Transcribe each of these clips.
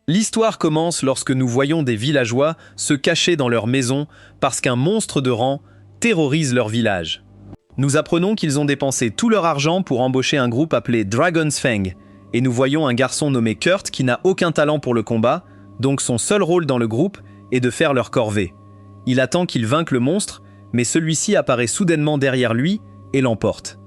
L'histoire commence lorsque nous voyons des villageois se cacher dans leur maison parce qu'un monstre de rang terrorise leur village. Nous apprenons qu'ils ont dépensé tout leur argent pour embaucher un groupe appelé Dragon's Fang, et nous voyons un garçon nommé Kurt qui n'a aucun talent pour le combat, donc son seul rôle dans le groupe est de faire leur corvée. Il attend qu'il vainque le monstre, mais celui-ci apparaît soudainement derrière lui et l'emporte.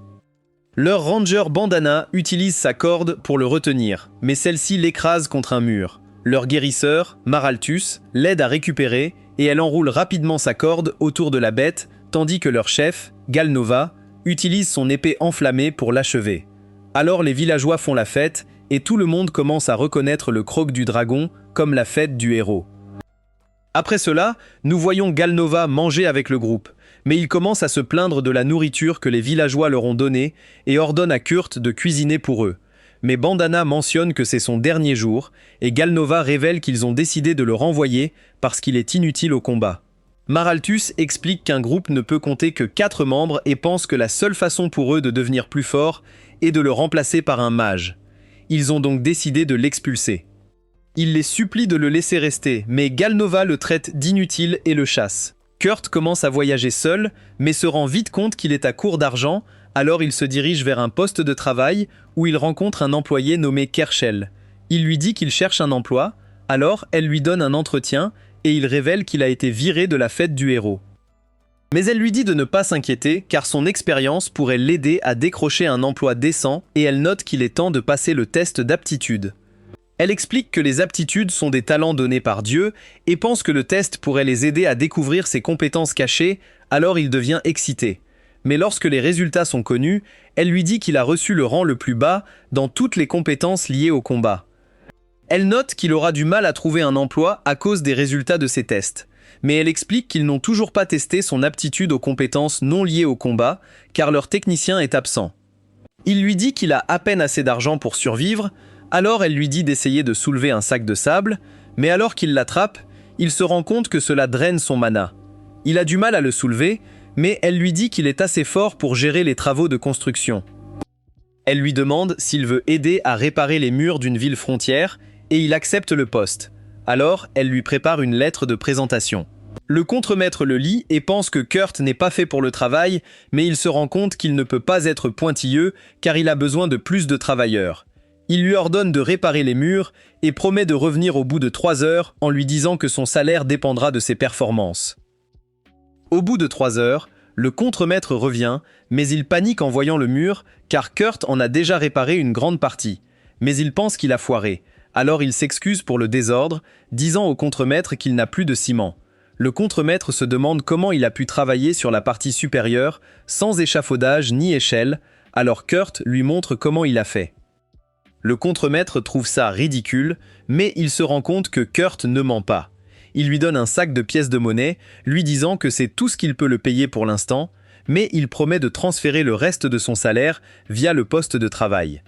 Leur ranger Bandana utilise sa corde pour le retenir, mais celle-ci l'écrase contre un mur. Leur guérisseur, Maraltus, l'aide à récupérer et elle enroule rapidement sa corde autour de la bête, tandis que leur chef, Galnova, utilise son épée enflammée pour l'achever. Alors les villageois font la fête et tout le monde commence à reconnaître le croc du dragon comme la fête du héros. Après cela, nous voyons Galnova manger avec le groupe, mais il commence à se plaindre de la nourriture que les villageois leur ont donnée et ordonne à Kurt de cuisiner pour eux. Mais Bandana mentionne que c'est son dernier jour, et Galnova révèle qu'ils ont décidé de le renvoyer parce qu'il est inutile au combat. Maraltus explique qu'un groupe ne peut compter que 4 membres et pense que la seule façon pour eux de devenir plus forts est de le remplacer par un mage. Ils ont donc décidé de l'expulser. Il les supplie de le laisser rester, mais Galnova le traite d'inutile et le chasse. Kurt commence à voyager seul, mais se rend vite compte qu'il est à court d'argent, alors il se dirige vers un poste de travail où il rencontre un employé nommé Kershel. Il lui dit qu'il cherche un emploi, alors elle lui donne un entretien et il révèle qu'il a été viré de la fête du héros. Mais elle lui dit de ne pas s'inquiéter car son expérience pourrait l'aider à décrocher un emploi décent et elle note qu'il est temps de passer le test d'aptitude. Elle explique que les aptitudes sont des talents donnés par Dieu et pense que le test pourrait les aider à découvrir ses compétences cachées, alors il devient excité. Mais lorsque les résultats sont connus, elle lui dit qu'il a reçu le rang le plus bas dans toutes les compétences liées au combat. Elle note qu'il aura du mal à trouver un emploi à cause des résultats de ses tests. Mais elle explique qu'ils n'ont toujours pas testé son aptitude aux compétences non liées au combat, car leur technicien est absent. Il lui dit qu'il a à peine assez d'argent pour survivre, alors elle lui dit d'essayer de soulever un sac de sable, mais alors qu'il l'attrape, il se rend compte que cela draine son mana. Il a du mal à le soulever, mais elle lui dit qu'il est assez fort pour gérer les travaux de construction. Elle lui demande s'il veut aider à réparer les murs d'une ville frontière, et il accepte le poste. Alors, elle lui prépare une lettre de présentation. Le contremaître le lit et pense que Kurt n'est pas fait pour le travail, mais il se rend compte qu'il ne peut pas être pointilleux car il a besoin de plus de travailleurs. Il lui ordonne de réparer les murs et promet de revenir au bout de 3 heures en lui disant que son salaire dépendra de ses performances. Au bout de 3 heures, le contremaître revient, mais il panique en voyant le mur car Kurt en a déjà réparé une grande partie. Mais il pense qu'il a foiré. Alors il s'excuse pour le désordre, disant au contremaître qu'il n'a plus de ciment. Le contremaître se demande comment il a pu travailler sur la partie supérieure sans échafaudage ni échelle, alors Kurt lui montre comment il a fait. Le contremaître trouve ça ridicule, mais il se rend compte que Kurt ne ment pas. Il lui donne un sac de pièces de monnaie, lui disant que c'est tout ce qu'il peut le payer pour l'instant, mais il promet de transférer le reste de son salaire via le poste de travail.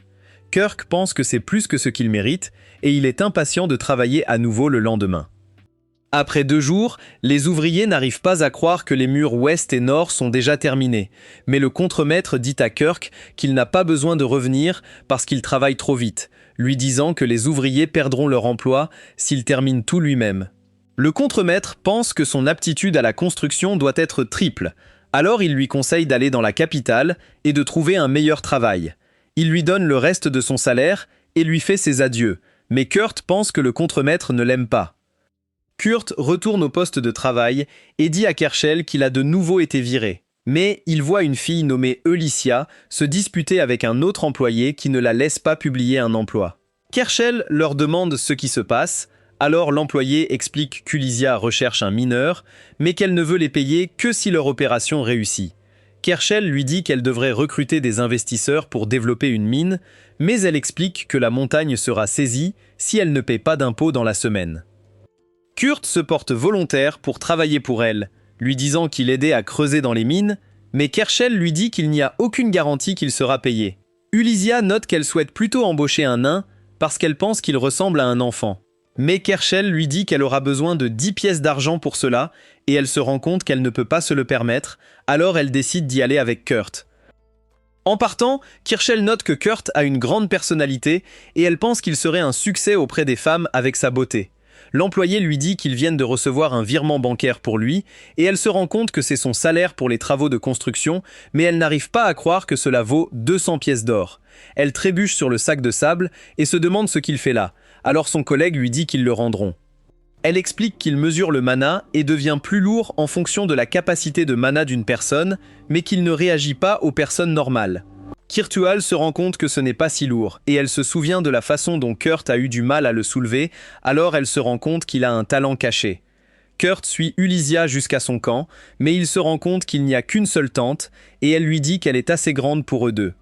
Kirk pense que c'est plus que ce qu'il mérite, et il est impatient de travailler à nouveau le lendemain. Après 2 jours, les ouvriers n'arrivent pas à croire que les murs ouest et nord sont déjà terminés, mais le contremaître dit à Kirk qu'il n'a pas besoin de revenir parce qu'il travaille trop vite, lui disant que les ouvriers perdront leur emploi s'il termine tout lui-même. Le contremaître pense que son aptitude à la construction doit être triple, alors il lui conseille d'aller dans la capitale et de trouver un meilleur travail. Il lui donne le reste de son salaire et lui fait ses adieux, mais Kurt pense que le contremaître ne l'aime pas. Kurt retourne au poste de travail et dit à Kershel qu'il a de nouveau été viré. Mais il voit une fille nommée Eulicia se disputer avec un autre employé qui ne la laisse pas publier un emploi. Kershel leur demande ce qui se passe, alors l'employé explique qu'Ulysia recherche un mineur, mais qu'elle ne veut les payer que si leur opération réussit. Kershel lui dit qu'elle devrait recruter des investisseurs pour développer une mine, mais elle explique que la montagne sera saisie si elle ne paie pas d'impôts dans la semaine. Kurt se porte volontaire pour travailler pour elle, lui disant qu'il aidait à creuser dans les mines, mais Kershel lui dit qu'il n'y a aucune garantie qu'il sera payé. Ulysia note qu'elle souhaite plutôt embaucher un nain parce qu'elle pense qu'il ressemble à un enfant. Mais Kershel lui dit qu'elle aura besoin de 10 pièces d'argent pour cela, et elle se rend compte qu'elle ne peut pas se le permettre, alors elle décide d'y aller avec Kurt. En partant, Kirschel note que Kurt a une grande personnalité et elle pense qu'il serait un succès auprès des femmes avec sa beauté. L'employé lui dit qu'ils viennent de recevoir un virement bancaire pour lui et elle se rend compte que c'est son salaire pour les travaux de construction, mais elle n'arrive pas à croire que cela vaut 200 pièces d'or. Elle trébuche sur le sac de sable et se demande ce qu'il fait là, alors son collègue lui dit qu'ils le rendront. Elle explique qu'il mesure le mana et devient plus lourd en fonction de la capacité de mana d'une personne, mais qu'il ne réagit pas aux personnes normales. Kirtual se rend compte que ce n'est pas si lourd, et elle se souvient de la façon dont Kurt a eu du mal à le soulever, alors elle se rend compte qu'il a un talent caché. Kurt suit Ulysia jusqu'à son camp, mais il se rend compte qu'il n'y a qu'une seule tente, et elle lui dit qu'elle est assez grande pour eux deux.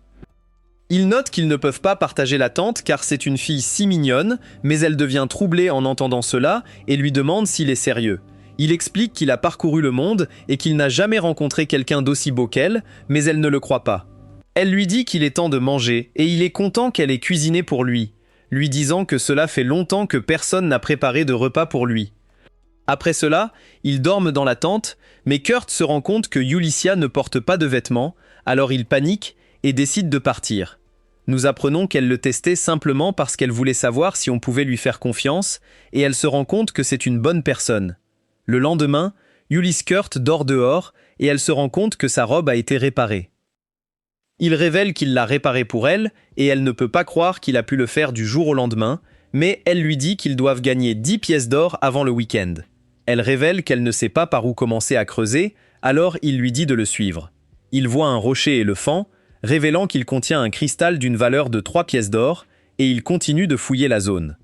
Ils notent qu'ils ne peuvent pas partager la tente car c'est une fille si mignonne, mais elle devient troublée en entendant cela et lui demande s'il est sérieux. Il explique qu'il a parcouru le monde et qu'il n'a jamais rencontré quelqu'un d'aussi beau qu'elle, mais elle ne le croit pas. Elle lui dit qu'il est temps de manger et il est content qu'elle ait cuisiné pour lui, lui disant que cela fait longtemps que personne n'a préparé de repas pour lui. Après cela, ils dorment dans la tente, mais Kurt se rend compte que Ulysia ne porte pas de vêtements, alors il panique et décide de partir. Nous apprenons qu'elle le testait simplement parce qu'elle voulait savoir si on pouvait lui faire confiance, et elle se rend compte que c'est une bonne personne. Le lendemain, Ulysse Kurt dort dehors, et elle se rend compte que sa robe a été réparée. Il révèle qu'il l'a réparée pour elle, et elle ne peut pas croire qu'il a pu le faire du jour au lendemain, mais elle lui dit qu'ils doivent gagner 10 pièces d'or avant le week-end. Elle révèle qu'elle ne sait pas par où commencer à creuser, alors il lui dit de le suivre. Il voit un rocher et le fend, révélant qu'il contient un cristal d'une valeur de 3 pièces d'or, et il continue de fouiller la zone.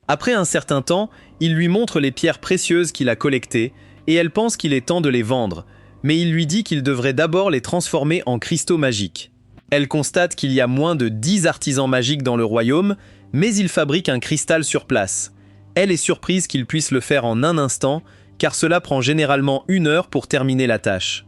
Après un certain temps, il lui montre les pierres précieuses qu'il a collectées, et elle pense qu'il est temps de les vendre, mais il lui dit qu'il devrait d'abord les transformer en cristaux magiques. Elle constate qu'il y a moins de 10 artisans magiques dans le royaume, mais il fabrique un cristal sur place. Elle est surprise qu'il puisse le faire en un instant, car cela prend généralement 1 heure pour terminer la tâche.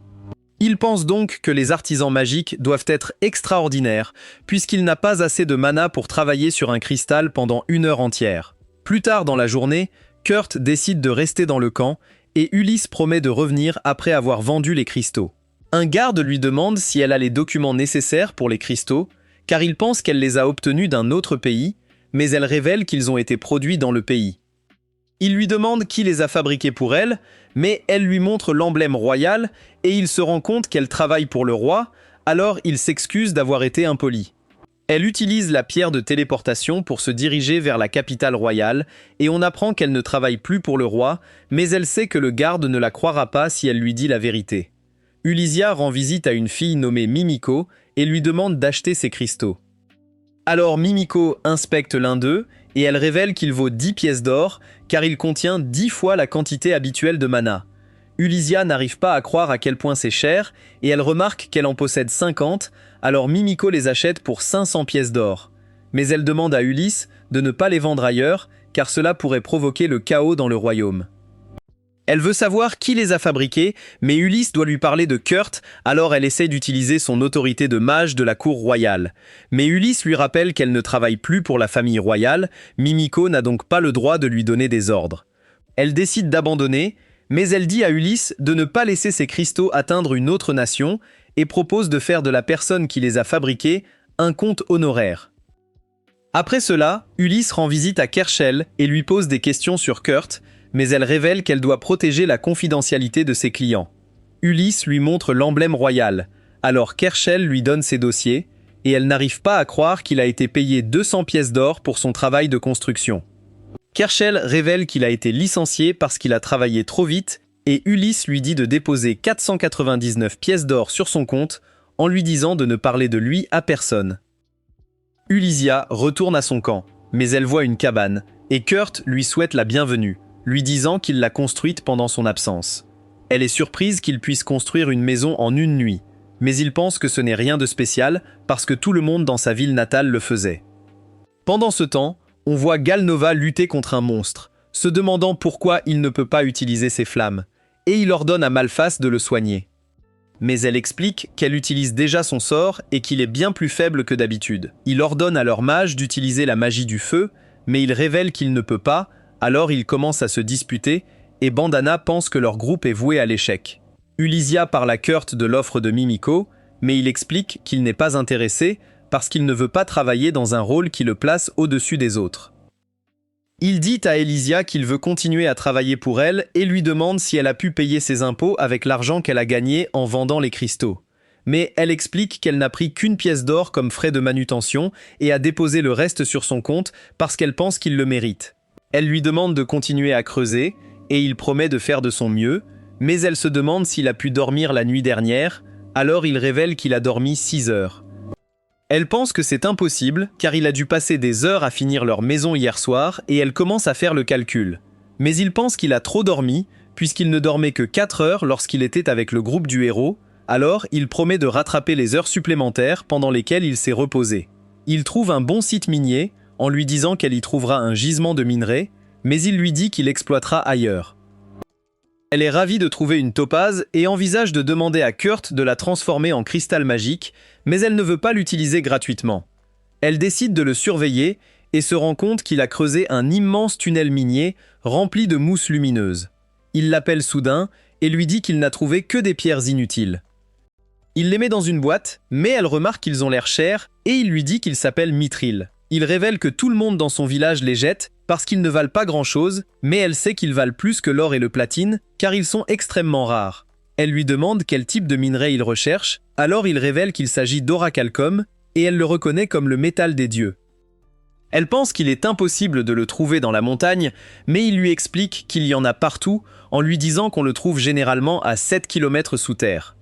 Il pense donc que les artisans magiques doivent être extraordinaires, puisqu'il n'a pas assez de mana pour travailler sur un cristal pendant 1 heure entière. Plus tard dans la journée, Kurt décide de rester dans le camp, et Ulysse promet de revenir après avoir vendu les cristaux. Un garde lui demande si elle a les documents nécessaires pour les cristaux, car il pense qu'elle les a obtenus d'un autre pays, mais elle révèle qu'ils ont été produits dans le pays. Il lui demande qui les a fabriqués pour elle, mais elle lui montre l'emblème royal et il se rend compte qu'elle travaille pour le roi, alors il s'excuse d'avoir été impoli. Elle utilise la pierre de téléportation pour se diriger vers la capitale royale et on apprend qu'elle ne travaille plus pour le roi, mais elle sait que le garde ne la croira pas si elle lui dit la vérité. Ulysia rend visite à une fille nommée Mimiko et lui demande d'acheter ses cristaux. Alors Mimiko inspecte l'un d'eux et elle révèle qu'il vaut 10 pièces d'or car il contient 10 fois la quantité habituelle de mana. Ulysia n'arrive pas à croire à quel point c'est cher et elle remarque qu'elle en possède 50, alors Mimiko les achète pour 500 pièces d'or. Mais elle demande à Ulysse de ne pas les vendre ailleurs car cela pourrait provoquer le chaos dans le royaume. Elle veut savoir qui les a fabriqués, mais Ulysse doit lui parler de Kurt, alors elle essaie d'utiliser son autorité de mage de la cour royale. Mais Ulysse lui rappelle qu'elle ne travaille plus pour la famille royale, Mimiko n'a donc pas le droit de lui donner des ordres. Elle décide d'abandonner, mais elle dit à Ulysse de ne pas laisser ses cristaux atteindre une autre nation et propose de faire de la personne qui les a fabriqués un compte honoraire. Après cela, Ulysse rend visite à Kerchel et lui pose des questions sur Kurt, mais elle révèle qu'elle doit protéger la confidentialité de ses clients. Ulysse lui montre l'emblème royal, alors Kerchel lui donne ses dossiers, et elle n'arrive pas à croire qu'il a été payé 200 pièces d'or pour son travail de construction. Kerchel révèle qu'il a été licencié parce qu'il a travaillé trop vite, et Ulysse lui dit de déposer 499 pièces d'or sur son compte, en lui disant de ne parler de lui à personne. Ulysia retourne à son camp, mais elle voit une cabane, et Kurt lui souhaite la bienvenue, lui disant qu'il l'a construite pendant son absence. Elle est surprise qu'il puisse construire une maison en une nuit, mais il pense que ce n'est rien de spécial parce que tout le monde dans sa ville natale le faisait. Pendant ce temps, on voit Galnova lutter contre un monstre, se demandant pourquoi il ne peut pas utiliser ses flammes, et il ordonne à Malphas de le soigner. Mais elle explique qu'elle utilise déjà son sort et qu'il est bien plus faible que d'habitude. Il ordonne à leur mage d'utiliser la magie du feu, mais il révèle qu'il ne peut pas. Alors ils commencent à se disputer, et Bandana pense que leur groupe est voué à l'échec. Ulysia parle à Kurt de l'offre de Mimiko, mais il explique qu'il n'est pas intéressé parce qu'il ne veut pas travailler dans un rôle qui le place au-dessus des autres. Il dit à Elysia qu'il veut continuer à travailler pour elle et lui demande si elle a pu payer ses impôts avec l'argent qu'elle a gagné en vendant les cristaux. Mais elle explique qu'elle n'a pris qu'une pièce d'or comme frais de manutention et a déposé le reste sur son compte parce qu'elle pense qu'il le mérite. Elle lui demande de continuer à creuser et il promet de faire de son mieux, mais elle se demande s'il a pu dormir la nuit dernière, alors il révèle qu'il a dormi 6 heures. Elle pense que c'est impossible car il a dû passer des heures à finir leur maison hier soir et elle commence à faire le calcul. Mais il pense qu'il a trop dormi puisqu'il ne dormait que 4 heures lorsqu'il était avec le groupe du héros, alors il promet de rattraper les heures supplémentaires pendant lesquelles il s'est reposé. Il trouve un bon site minier en lui disant qu'elle y trouvera un gisement de minerai, mais il lui dit qu'il exploitera ailleurs. Elle est ravie de trouver une topaze et envisage de demander à Kurt de la transformer en cristal magique, mais elle ne veut pas l'utiliser gratuitement. Elle décide de le surveiller et se rend compte qu'il a creusé un immense tunnel minier rempli de mousse lumineuse. Il l'appelle soudain et lui dit qu'il n'a trouvé que des pierres inutiles. Il les met dans une boîte, mais elle remarque qu'ils ont l'air chers et il lui dit qu'il s'appelle Mithril. Il révèle que tout le monde dans son village les jette parce qu'ils ne valent pas grand-chose, mais elle sait qu'ils valent plus que l'or et le platine, car ils sont extrêmement rares. Elle lui demande quel type de minerai il recherche, alors il révèle qu'il s'agit d'oracalcum, et elle le reconnaît comme le métal des dieux. Elle pense qu'il est impossible de le trouver dans la montagne, mais il lui explique qu'il y en a partout, en lui disant qu'on le trouve généralement à 7 km sous terre.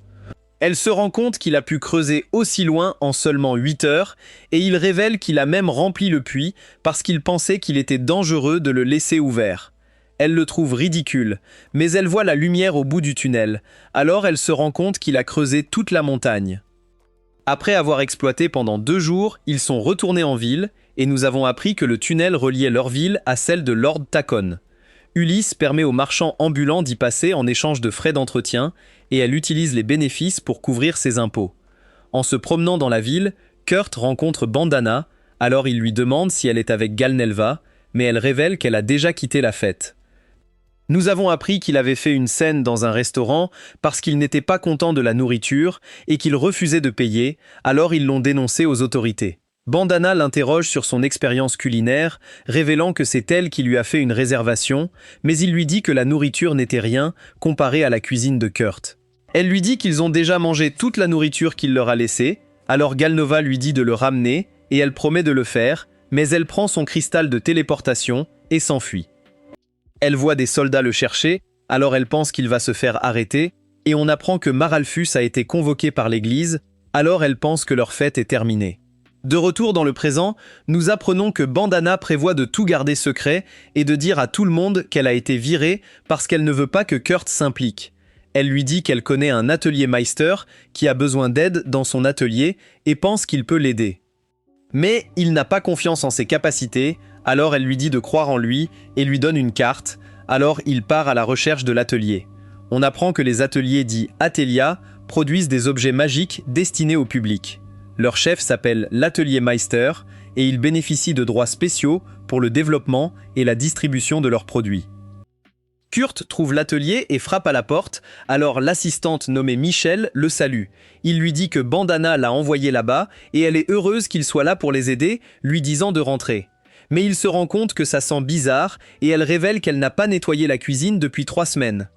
Elle se rend compte qu'il a pu creuser aussi loin en seulement 8 heures, et il révèle qu'il a même rempli le puits parce qu'il pensait qu'il était dangereux de le laisser ouvert. Elle le trouve ridicule, mais elle voit la lumière au bout du tunnel, alors elle se rend compte qu'il a creusé toute la montagne. Après avoir exploité pendant 2 jours, ils sont retournés en ville, et nous avons appris que le tunnel reliait leur ville à celle de Lord Tacon. Ulysse permet aux marchands ambulants d'y passer en échange de frais d'entretien, et elle utilise les bénéfices pour couvrir ses impôts. En se promenant dans la ville, Kurt rencontre Bandana, alors il lui demande si elle est avec Galnelva, mais elle révèle qu'elle a déjà quitté la fête. Nous avons appris qu'il avait fait une scène dans un restaurant parce qu'il n'était pas content de la nourriture et qu'il refusait de payer, alors ils l'ont dénoncé aux autorités. Bandana l'interroge sur son expérience culinaire, révélant que c'est elle qui lui a fait une réservation, mais il lui dit que la nourriture n'était rien comparée à la cuisine de Kurt. Elle lui dit qu'ils ont déjà mangé toute la nourriture qu'il leur a laissée, alors Galnova lui dit de le ramener, et elle promet de le faire, mais elle prend son cristal de téléportation et s'enfuit. Elle voit des soldats le chercher, alors elle pense qu'il va se faire arrêter, et on apprend que Maralfus a été convoqué par l'église, alors elle pense que leur fête est terminée. De retour dans le présent, nous apprenons que Bandana prévoit de tout garder secret et de dire à tout le monde qu'elle a été virée parce qu'elle ne veut pas que Kurt s'implique. Elle lui dit qu'elle connaît un atelier Meister qui a besoin d'aide dans son atelier et pense qu'il peut l'aider. Mais il n'a pas confiance en ses capacités, alors elle lui dit de croire en lui et lui donne une carte, alors il part à la recherche de l'atelier. On apprend que les ateliers dits Atelia produisent des objets magiques destinés au public. Leur chef s'appelle l'Atelier Meister et ils bénéficient de droits spéciaux pour le développement et la distribution de leurs produits. Kurt trouve l'atelier et frappe à la porte, alors l'assistante nommée Michel le salue. Il lui dit que Bandana l'a envoyé là-bas et elle est heureuse qu'il soit là pour les aider, lui disant de rentrer. Mais il se rend compte que ça sent bizarre et elle révèle qu'elle n'a pas nettoyé la cuisine depuis 3 semaines.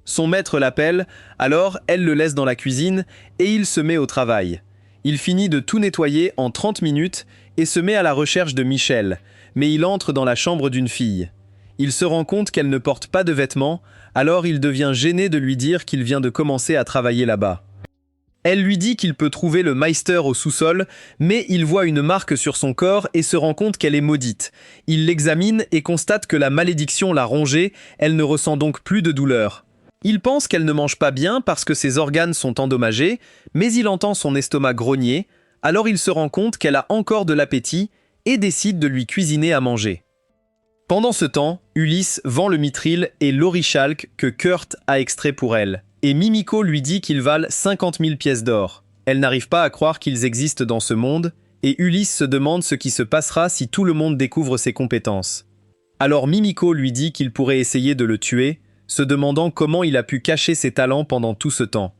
Son maître l'appelle, alors elle le laisse dans la cuisine et il se met au travail. Il finit de tout nettoyer en 30 minutes et se met à la recherche de Michel, mais il entre dans la chambre d'une fille. Il se rend compte qu'elle ne porte pas de vêtements, alors il devient gêné de lui dire qu'il vient de commencer à travailler là-bas. Elle lui dit qu'il peut trouver le Meister au sous-sol, mais il voit une marque sur son corps et se rend compte qu'elle est maudite. Il l'examine et constate que la malédiction l'a rongée, elle ne ressent donc plus de douleur. Il pense qu'elle ne mange pas bien parce que ses organes sont endommagés, mais il entend son estomac grogner, alors il se rend compte qu'elle a encore de l'appétit et décide de lui cuisiner à manger. Pendant ce temps, Ulysse vend le mithril et l'orichalque que Kurt a extrait pour elle, et Mimiko lui dit qu'ils valent 50 000 pièces d'or. Elle n'arrive pas à croire qu'ils existent dans ce monde, et Ulysse se demande ce qui se passera si tout le monde découvre ses compétences. Alors Mimiko lui dit qu'il pourrait essayer de le tuer, se demandant comment il a pu cacher ses talents pendant tout ce temps.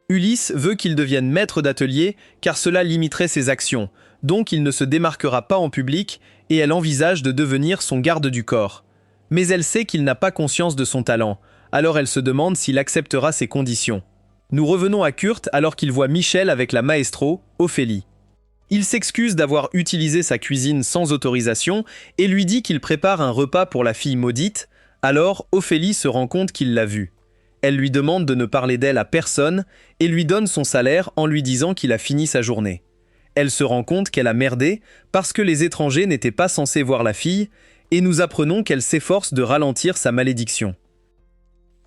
Ulysse veut qu'il devienne maître d'atelier car cela limiterait ses actions, donc il ne se démarquera pas en public et elle envisage de devenir son garde du corps. Mais elle sait qu'il n'a pas conscience de son talent, alors elle se demande s'il acceptera ses conditions. Nous revenons à Kurt alors qu'il voit Michel avec la maestro, Ophélie. Il s'excuse d'avoir utilisé sa cuisine sans autorisation et lui dit qu'il prépare un repas pour la fille maudite, alors Ophélie se rend compte qu'il l'a vue. Elle lui demande de ne parler d'elle à personne et lui donne son salaire en lui disant qu'il a fini sa journée. Elle se rend compte qu'elle a merdé parce que les étrangers n'étaient pas censés voir la fille et nous apprenons qu'elle s'efforce de ralentir sa malédiction.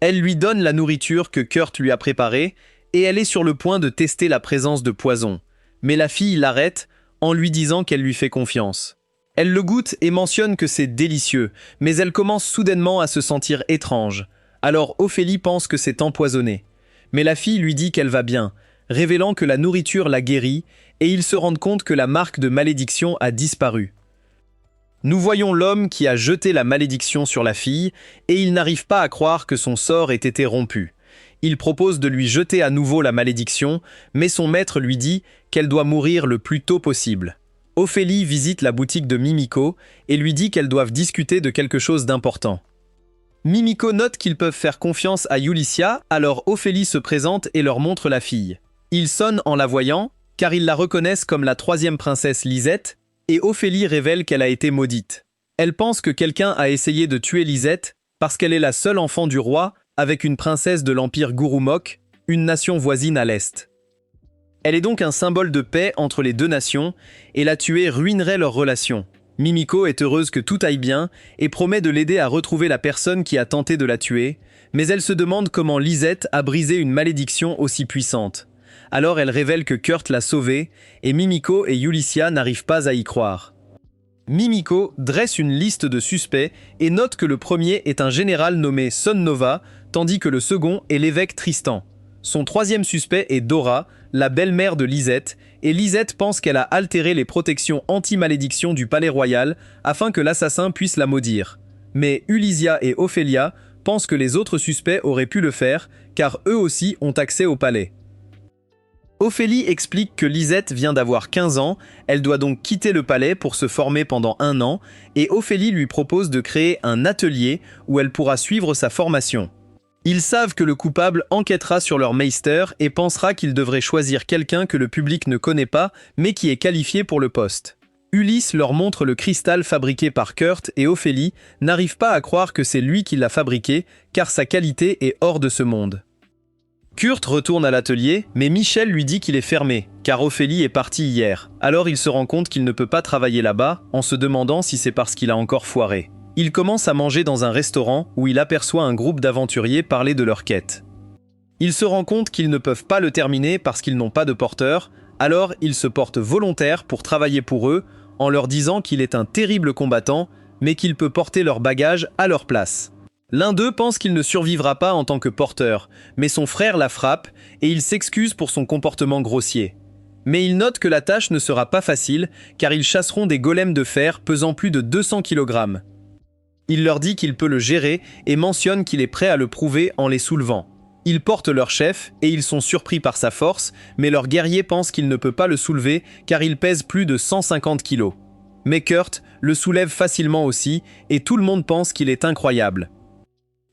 Elle lui donne la nourriture que Kurt lui a préparée et elle est sur le point de tester la présence de poison. Mais la fille l'arrête en lui disant qu'elle lui fait confiance. Elle le goûte et mentionne que c'est délicieux, mais elle commence soudainement à se sentir étrange. Alors Ophélie pense que c'est empoisonné. Mais la fille lui dit qu'elle va bien, révélant que la nourriture la guérit, et ils se rendent compte que la marque de malédiction a disparu. Nous voyons l'homme qui a jeté la malédiction sur la fille, et il n'arrive pas à croire que son sort ait été rompu. Il propose de lui jeter à nouveau la malédiction, mais son maître lui dit qu'elle doit mourir le plus tôt possible. Ophélie visite la boutique de Mimiko et lui dit qu'elles doivent discuter de quelque chose d'important. Mimiko note qu'ils peuvent faire confiance à Ulyssa, alors Ophélie se présente et leur montre la fille. Ils sonnent en la voyant, car ils la reconnaissent comme la troisième princesse Lisette, et Ophélie révèle qu'elle a été maudite. Elle pense que quelqu'un a essayé de tuer Lisette parce qu'elle est la seule enfant du roi avec une princesse de l'empire Gurumok, une nation voisine à l'est. Elle est donc un symbole de paix entre les deux nations, et la tuer ruinerait leur relation. Mimiko est heureuse que tout aille bien et promet de l'aider à retrouver la personne qui a tenté de la tuer, mais elle se demande comment Lisette a brisé une malédiction aussi puissante. Alors elle révèle que Kurt l'a sauvée, et Mimiko et Ulyssa n'arrivent pas à y croire. Mimiko dresse une liste de suspects et note que le premier est un général nommé Son Nova, tandis que le second est l'évêque Tristan. Son troisième suspect est Dora, la belle-mère de Lisette, et Lisette pense qu'elle a altéré les protections anti-malédiction du palais royal afin que l'assassin puisse la maudire. Mais Ulyssa et Ophélia pensent que les autres suspects auraient pu le faire, car eux aussi ont accès au palais. Ophélie explique que Lisette vient d'avoir 15 ans, elle doit donc quitter le palais pour se former pendant 1 an, et Ophélie lui propose de créer un atelier où elle pourra suivre sa formation. Ils savent que le coupable enquêtera sur leur meister et pensera qu'il devrait choisir quelqu'un que le public ne connaît pas, mais qui est qualifié pour le poste. Ulysse leur montre le cristal fabriqué par Kurt et Ophélie n'arrive pas à croire que c'est lui qui l'a fabriqué, car sa qualité est hors de ce monde. Kurt retourne à l'atelier, mais Michel lui dit qu'il est fermé, car Ophélie est partie hier. Alors il se rend compte qu'il ne peut pas travailler là-bas, en se demandant si c'est parce qu'il a encore foiré. Il commence à manger dans un restaurant où il aperçoit un groupe d'aventuriers parler de leur quête. Il se rend compte qu'ils ne peuvent pas le terminer parce qu'ils n'ont pas de porteur, alors il se porte volontaire pour travailler pour eux, en leur disant qu'il est un terrible combattant, mais qu'il peut porter leurs bagages à leur place. L'un d'eux pense qu'il ne survivra pas en tant que porteur, mais son frère la frappe et il s'excuse pour son comportement grossier. Mais il note que la tâche ne sera pas facile, car ils chasseront des golems de fer pesant plus de 200 kg. Il leur dit qu'il peut le gérer et mentionne qu'il est prêt à le prouver en les soulevant. Ils portent leur chef et ils sont surpris par sa force, mais leur guerrier pense qu'il ne peut pas le soulever car il pèse plus de 150 kg. Mais Kurt le soulève facilement aussi et tout le monde pense qu'il est incroyable.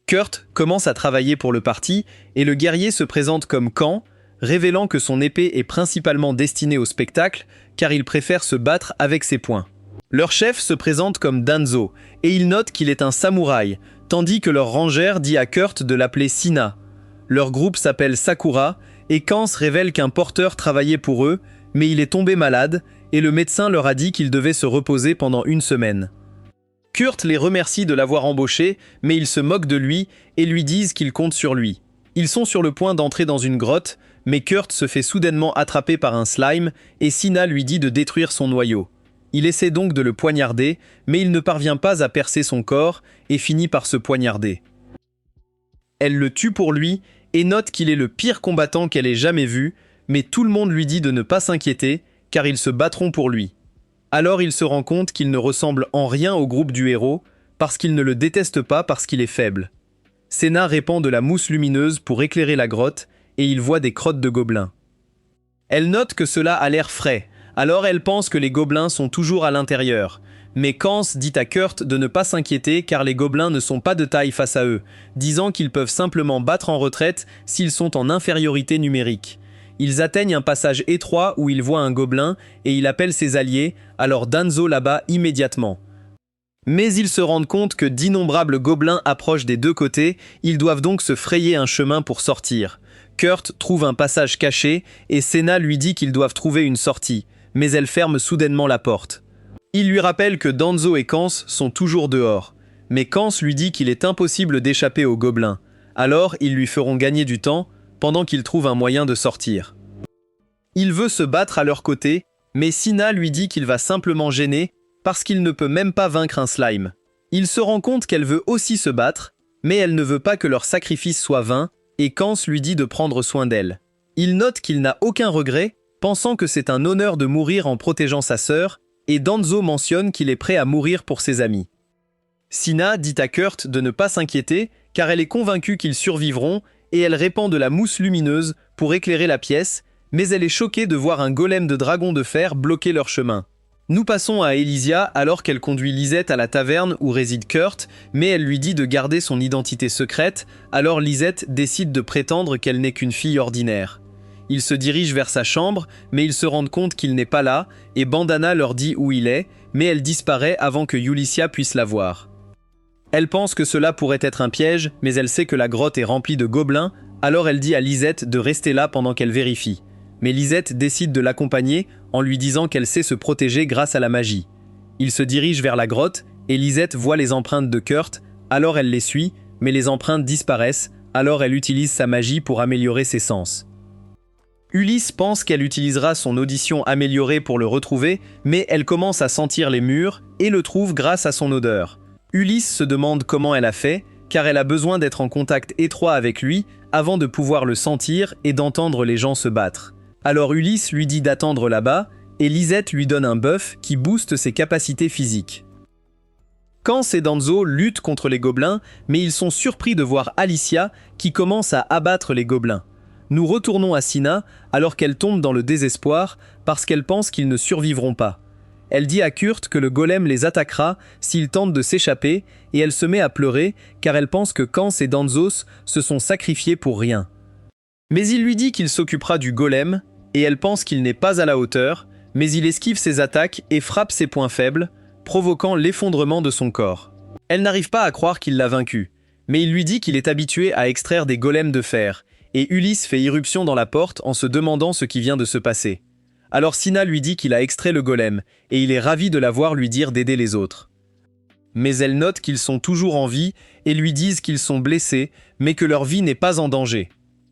Kurt commence à travailler pour le parti et le guerrier se présente comme Khan, révélant que son épée est principalement destinée au spectacle car il préfère se battre avec ses poings. Leur chef se présente comme Danzo, et il note qu'il est un samouraï, tandis que leur rangère dit à Kurt de l'appeler Sina. Leur groupe s'appelle Sakura, et Kans révèle qu'un porteur travaillait pour eux, mais il est tombé malade, et le médecin leur a dit qu'il devait se reposer pendant 1 semaine. Kurt les remercie de l'avoir embauché, mais ils se moquent de lui et lui disent qu'ils comptent sur lui. Ils sont sur le point d'entrer dans une grotte, mais Kurt se fait soudainement attraper par un slime, et Sina lui dit de détruire son noyau. Il essaie donc de le poignarder, mais il ne parvient pas à percer son corps et finit par se poignarder. Elle le tue pour lui et note qu'il est le pire combattant qu'elle ait jamais vu, mais tout le monde lui dit de ne pas s'inquiéter, car ils se battront pour lui. Alors il se rend compte qu'il ne ressemble en rien au groupe du héros, parce qu'il ne le déteste pas parce qu'il est faible. Senna répand de la mousse lumineuse pour éclairer la grotte, et il voit des crottes de gobelins. Elle note que cela a l'air frais, alors elle pense que les gobelins sont toujours à l'intérieur. Mais Kans dit à Kurt de ne pas s'inquiéter car les gobelins ne sont pas de taille face à eux, disant qu'ils peuvent simplement battre en retraite s'ils sont en infériorité numérique. Ils atteignent un passage étroit où il voit un gobelin et il appelle ses alliés, alors Danzo l'abat immédiatement. Mais ils se rendent compte que d'innombrables gobelins approchent des deux côtés, ils doivent donc se frayer un chemin pour sortir. Kurt trouve un passage caché et Senna lui dit qu'ils doivent trouver une sortie, mais elle ferme soudainement la porte. Il lui rappelle que Danzo et Kans sont toujours dehors, mais Kans lui dit qu'il est impossible d'échapper aux gobelins, alors ils lui feront gagner du temps pendant qu'ils trouvent un moyen de sortir. Il veut se battre à leur côté, mais Sina lui dit qu'il va simplement gêner parce qu'il ne peut même pas vaincre un slime. Il se rend compte qu'elle veut aussi se battre, mais elle ne veut pas que leur sacrifice soit vain, et Kans lui dit de prendre soin d'elle. Il note qu'il n'a aucun regret, pensant que c'est un honneur de mourir en protégeant sa sœur, et Danzo mentionne qu'il est prêt à mourir pour ses amis. Sina dit à Kurt de ne pas s'inquiéter, car elle est convaincue qu'ils survivront, et elle répand de la mousse lumineuse pour éclairer la pièce, mais elle est choquée de voir un golem de dragon de fer bloquer leur chemin. Nous passons à Elysia alors qu'elle conduit Lisette à la taverne où réside Kurt, mais elle lui dit de garder son identité secrète, alors Lisette décide de prétendre qu'elle n'est qu'une fille ordinaire. Ils se dirigent vers sa chambre, mais ils se rendent compte qu'il n'est pas là, et Bandana leur dit où il est, mais elle disparaît avant que Yulissia puisse la voir. Elle pense que cela pourrait être un piège, mais elle sait que la grotte est remplie de gobelins, alors elle dit à Lisette de rester là pendant qu'elle vérifie. Mais Lisette décide de l'accompagner en lui disant qu'elle sait se protéger grâce à la magie. Ils se dirigent vers la grotte, et Lisette voit les empreintes de Kurt, alors elle les suit, mais les empreintes disparaissent, alors elle utilise sa magie pour améliorer ses sens. Ulysse pense qu'elle utilisera son audition améliorée pour le retrouver, mais elle commence à sentir les murs et le trouve grâce à son odeur. Ulysse se demande comment elle a fait, car elle a besoin d'être en contact étroit avec lui avant de pouvoir le sentir et d'entendre les gens se battre. Alors Ulysse lui dit d'attendre là-bas, et Lisette lui donne un buff qui booste ses capacités physiques. Kans et Danzo luttent contre les gobelins, mais ils sont surpris de voir Alicia qui commence à abattre les gobelins. Nous retournons à Sina alors qu'elle tombe dans le désespoir parce qu'elle pense qu'ils ne survivront pas. Elle dit à Kurt que le golem les attaquera s'ils tentent de s'échapper et elle se met à pleurer car elle pense que Kans et Danzos se sont sacrifiés pour rien. Mais il lui dit qu'il s'occupera du golem et elle pense qu'il n'est pas à la hauteur, mais il esquive ses attaques et frappe ses points faibles, provoquant l'effondrement de son corps. Elle n'arrive pas à croire qu'il l'a vaincu, mais il lui dit qu'il est habitué à extraire des golems de fer, et Ulysse fait irruption dans la porte en se demandant ce qui vient de se passer. Alors Sina lui dit qu'il a extrait le golem, et il est ravi de la voir lui dire d'aider les autres. Mais elle note qu'ils sont toujours en vie et lui disent qu'ils sont blessés, mais que leur vie n'est pas en danger.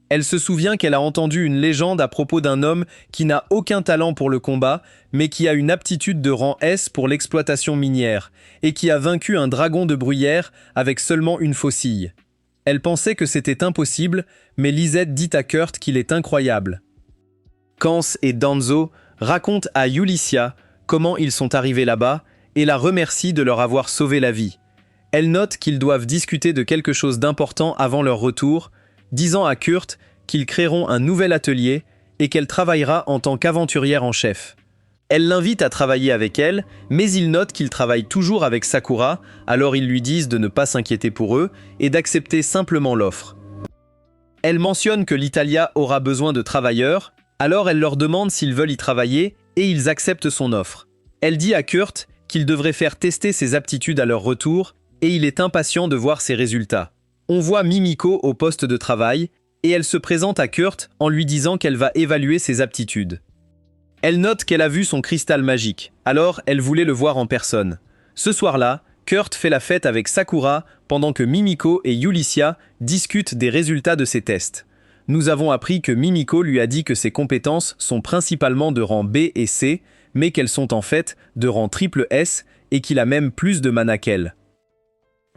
Elle se souvient qu'elle a entendu une légende à propos d'un homme qui n'a aucun talent pour le combat, mais qui a une aptitude de rang S pour l'exploitation minière, et qui a vaincu un dragon de bruyère avec seulement une faucille. Elle pensait que c'était impossible, mais Lisette dit à Kurt qu'il est incroyable. Kans et Danzo racontent à Yulissia comment ils sont arrivés là-bas et la remercient de leur avoir sauvé la vie. Elle note qu'ils doivent discuter de quelque chose d'important avant leur retour, disant à Kurt qu'ils créeront un nouvel atelier et qu'elle travaillera en tant qu'aventurière en chef. Elle l'invite à travailler avec elle, mais il note qu'il travaille toujours avec Sakura, alors ils lui disent de ne pas s'inquiéter pour eux et d'accepter simplement l'offre. Elle mentionne que l'Italia aura besoin de travailleurs, alors elle leur demande s'ils veulent y travailler et ils acceptent son offre. Elle dit à Kurt qu'ils devraient faire tester ses aptitudes à leur retour et il est impatient de voir ses résultats. On voit Mimiko au poste de travail et elle se présente à Kurt en lui disant qu'elle va évaluer ses aptitudes. Elle note qu'elle a vu son cristal magique, alors elle voulait le voir en personne. Ce soir-là, Kurt fait la fête avec Sakura pendant que Mimiko et Yulissia discutent des résultats de ses tests. Nous avons appris que Mimiko lui a dit que ses compétences sont principalement de rang B et C, mais qu'elles sont en fait de rang triple S et qu'il a même plus de mana qu'elle.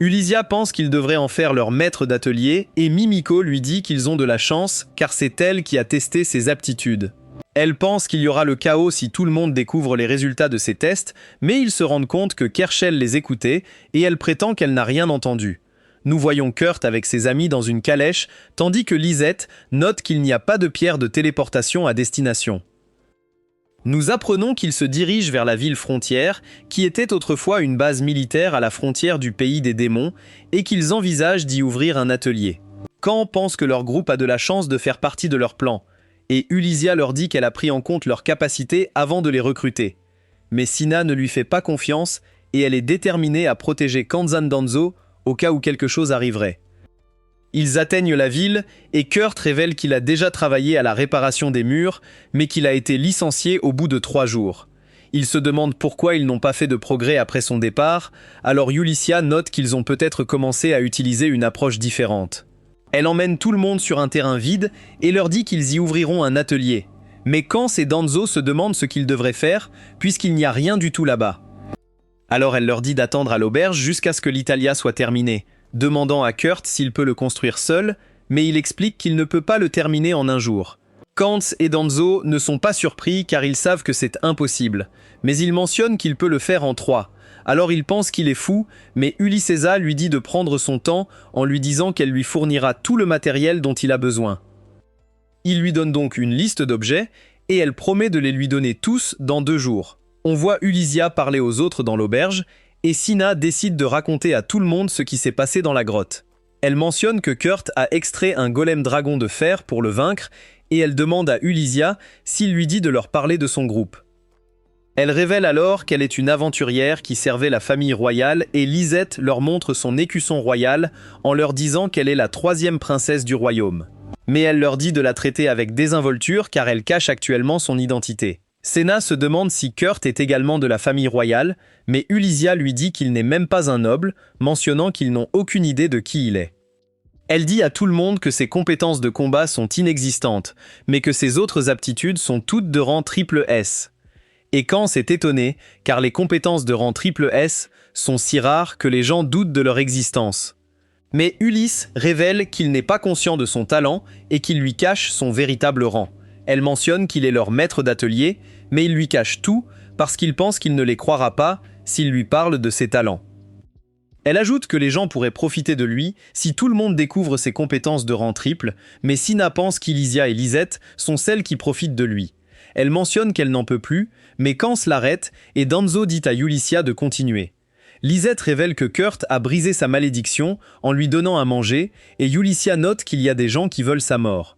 Ulysia pense qu'ils devraient en faire leur maître d'atelier et Mimiko lui dit qu'ils ont de la chance car c'est elle qui a testé ses aptitudes. Elle pense qu'il y aura le chaos si tout le monde découvre les résultats de ses tests, mais ils se rendent compte que Kershel les écoutait et elle prétend qu'elle n'a rien entendu. Nous voyons Kurt avec ses amis dans une calèche, tandis que Lisette note qu'il n'y a pas de pierre de téléportation à destination. Nous apprenons qu'ils se dirigent vers la ville frontière, qui était autrefois une base militaire à la frontière du pays des démons, et qu'ils envisagent d'y ouvrir un atelier. Khan pense que leur groupe a de la chance de faire partie de leur plan, et Ulysia leur dit qu'elle a pris en compte leurs capacités avant de les recruter. Mais Sina ne lui fait pas confiance, et elle est déterminée à protéger Kanzan Danzo au cas où quelque chose arriverait. Ils atteignent la ville et Kurt révèle qu'il a déjà travaillé à la réparation des murs, mais qu'il a été licencié au bout de 3 jours. Il se demande pourquoi ils n'ont pas fait de progrès après son départ, alors Ulysia note qu'ils ont peut-être commencé à utiliser une approche différente. Elle emmène tout le monde sur un terrain vide et leur dit qu'ils y ouvriront un atelier. Mais Kans et Danzo se demandent ce qu'ils devraient faire, puisqu'il n'y a rien du tout là-bas. Alors elle leur dit d'attendre à l'auberge jusqu'à ce que l'Italia soit terminée, demandant à Kurt s'il peut le construire seul, mais il explique qu'il ne peut pas le terminer en un jour. Kans et Danzo ne sont pas surpris car ils savent que c'est impossible, mais il mentionne qu'il peut le faire en 3. Alors il pense qu'il est fou, mais Ulyssesa lui dit de prendre son temps en lui disant qu'elle lui fournira tout le matériel dont il a besoin. Il lui donne donc une liste d'objets, et elle promet de les lui donner tous dans 2 jours. On voit Ulysia parler aux autres dans l'auberge, et Sina décide de raconter à tout le monde ce qui s'est passé dans la grotte. Elle mentionne que Kurt a extrait un golem dragon de fer pour le vaincre, et elle demande à Ulysia s'il lui dit de leur parler de son groupe. Elle révèle alors qu'elle est une aventurière qui servait la famille royale, et Lisette leur montre son écusson royal en leur disant qu'elle est la 3e princesse du royaume. Mais elle leur dit de la traiter avec désinvolture car elle cache actuellement son identité. Senna se demande si Kurt est également de la famille royale, mais Ulysia lui dit qu'il n'est même pas un noble, mentionnant qu'ils n'ont aucune idée de qui il est. Elle dit à tout le monde que ses compétences de combat sont inexistantes, mais que ses autres aptitudes sont toutes de rang triple S. Et Kans est étonné, car les compétences de rang triple S sont si rares que les gens doutent de leur existence. Mais Ulysse révèle qu'il n'est pas conscient de son talent et qu'il lui cache son véritable rang. Elle mentionne qu'il est leur maître d'atelier, mais il lui cache tout parce qu'il pense qu'il ne les croira pas s'il lui parle de ses talents. Elle ajoute que les gens pourraient profiter de lui si tout le monde découvre ses compétences de rang triple, mais Sina pense qu'Elysia et Lisette sont celles qui profitent de lui. Elle mentionne qu'elle n'en peut plus, mais Kans l'arrête et Danzo dit à Ulysia de continuer. Lisette révèle que Kurt a brisé sa malédiction en lui donnant à manger et Ulysia note qu'il y a des gens qui veulent sa mort.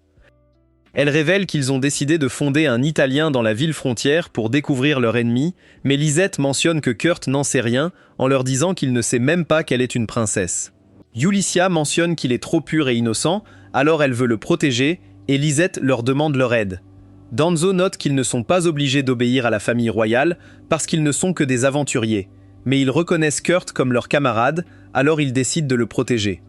Elle révèle qu'ils ont décidé de fonder un Italien dans la ville frontière pour découvrir leur ennemi, mais Lisette mentionne que Kurt n'en sait rien en leur disant qu'il ne sait même pas qu'elle est une princesse. Ulysia mentionne qu'il est trop pur et innocent, alors elle veut le protéger et Lisette leur demande leur aide. Danzo note qu'ils ne sont pas obligés d'obéir à la famille royale parce qu'ils ne sont que des aventuriers, mais ils reconnaissent Kurt comme leur camarade, alors ils décident de le protéger.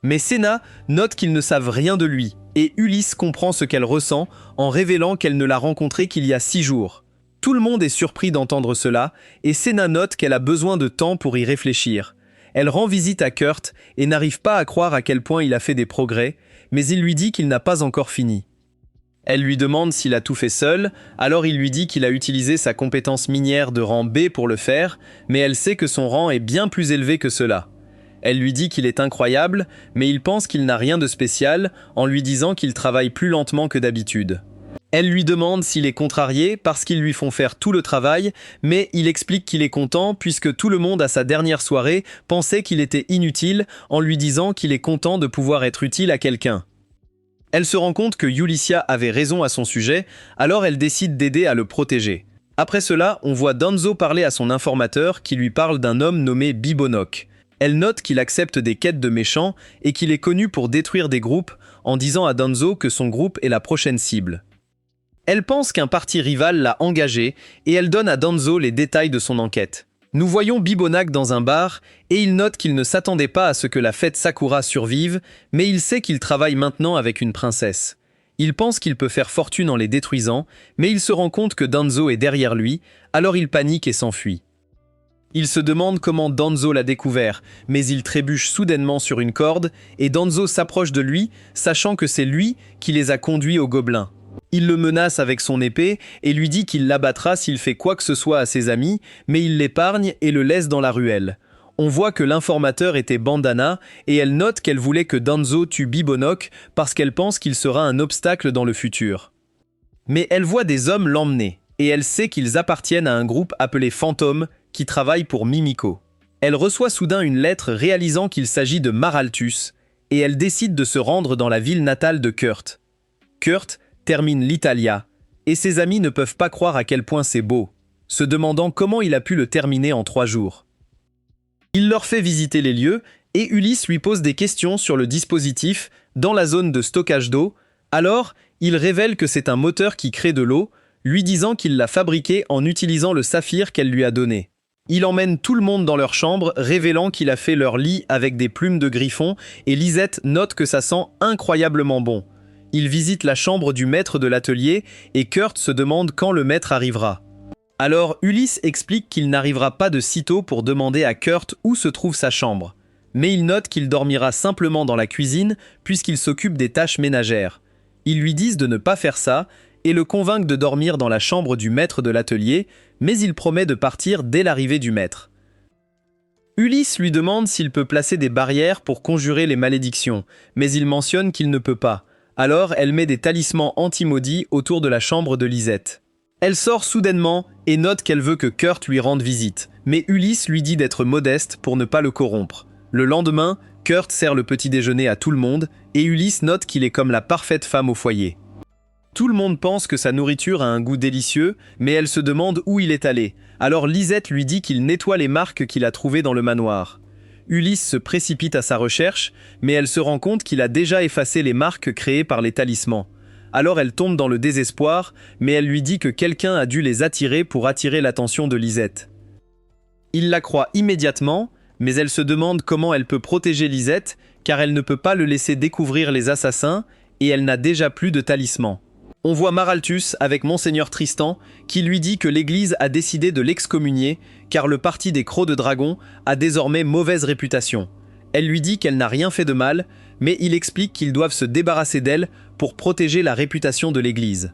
Mais Senna note qu'ils ne savent rien de lui, et Ulysse comprend ce qu'elle ressent en révélant qu'elle ne l'a rencontré qu'il y a 6 jours. Tout le monde est surpris d'entendre cela, et Senna note qu'elle a besoin de temps pour y réfléchir. Elle rend visite à Kurt et n'arrive pas à croire à quel point il a fait des progrès, mais il lui dit qu'il n'a pas encore fini. Elle lui demande s'il a tout fait seul, alors il lui dit qu'il a utilisé sa compétence minière de rang B pour le faire, mais elle sait que son rang est bien plus élevé que cela. Elle lui dit qu'il est incroyable, mais il pense qu'il n'a rien de spécial en lui disant qu'il travaille plus lentement que d'habitude. Elle lui demande s'il est contrarié parce qu'ils lui font faire tout le travail, mais il explique qu'il est content puisque tout le monde à sa dernière soirée pensait qu'il était inutile en lui disant qu'il est content de pouvoir être utile à quelqu'un. Elle se rend compte que Ulysia avait raison à son sujet, alors elle décide d'aider à le protéger. Après cela, on voit Danzo parler à son informateur qui lui parle d'un homme nommé Bibonok. Elle note qu'il accepte des quêtes de méchants et qu'il est connu pour détruire des groupes en disant à Danzo que son groupe est la prochaine cible. Elle pense qu'un parti rival l'a engagé et elle donne à Danzo les détails de son enquête. Nous voyons Bibonak dans un bar et il note qu'il ne s'attendait pas à ce que la fête Sakura survive, mais il sait qu'il travaille maintenant avec une princesse. Il pense qu'il peut faire fortune en les détruisant, mais il se rend compte que Danzo est derrière lui, alors il panique et s'enfuit. Il se demande comment Danzo l'a découvert, mais il trébuche soudainement sur une corde et Danzo s'approche de lui, sachant que c'est lui qui les a conduits au gobelin. Il le menace avec son épée et lui dit qu'il l'abattra s'il fait quoi que ce soit à ses amis, mais il l'épargne et le laisse dans la ruelle. On voit que l'informateur était Bandana et elle note qu'elle voulait que Danzo tue Bibonok parce qu'elle pense qu'il sera un obstacle dans le futur. Mais elle voit des hommes l'emmener et elle sait qu'ils appartiennent à un groupe appelé Fantôme qui travaille pour Mimiko. Elle reçoit soudain une lettre réalisant qu'il s'agit de Maraltus et elle décide de se rendre dans la ville natale de Kurt. Kurt termine l'Italia et ses amis ne peuvent pas croire à quel point c'est beau, se demandant comment il a pu le terminer en 3 jours. Il leur fait visiter les lieux et Ulysse lui pose des questions sur le dispositif dans la zone de stockage d'eau. Alors, il révèle que c'est un moteur qui crée de l'eau, lui disant qu'il l'a fabriqué en utilisant le saphir qu'elle lui a donné. Il emmène tout le monde dans leur chambre, révélant qu'il a fait leur lit avec des plumes de griffon et Lisette note que ça sent incroyablement bon. Il visite la chambre du maître de l'atelier et Kurt se demande quand le maître arrivera. Alors Ulysse explique qu'il n'arrivera pas de sitôt pour demander à Kurt où se trouve sa chambre. Mais il note qu'il dormira simplement dans la cuisine puisqu'il s'occupe des tâches ménagères. Ils lui disent de ne pas faire ça et le convainquent de dormir dans la chambre du maître de l'atelier, mais il promet de partir dès l'arrivée du maître. Ulysse lui demande s'il peut placer des barrières pour conjurer les malédictions, mais il mentionne qu'il ne peut pas. Alors elle met des talismans anti-maudits autour de la chambre de Lisette. Elle sort soudainement et note qu'elle veut que Kurt lui rende visite, mais Ulysse lui dit d'être modeste pour ne pas le corrompre. Le lendemain, Kurt sert le petit déjeuner à tout le monde et Ulysse note qu'il est comme la parfaite femme au foyer. Tout le monde pense que sa nourriture a un goût délicieux, mais elle se demande où il est allé. Alors Lisette lui dit qu'il nettoie les marques qu'il a trouvées dans le manoir. Ulysse se précipite à sa recherche, mais elle se rend compte qu'il a déjà effacé les marques créées par les talismans. Alors elle tombe dans le désespoir, mais elle lui dit que quelqu'un a dû les attirer pour attirer l'attention de Lisette. Il la croit immédiatement, mais elle se demande comment elle peut protéger Lisette, car elle ne peut pas le laisser découvrir les assassins, et elle n'a déjà plus de talisman. On voit Maraltus avec Monseigneur Tristan, qui lui dit que l'Église a décidé de l'excommunier, car le parti des Crocs de Dragon a désormais mauvaise réputation. Elle lui dit qu'elle n'a rien fait de mal, mais il explique qu'ils doivent se débarrasser d'elle pour protéger la réputation de l'Église.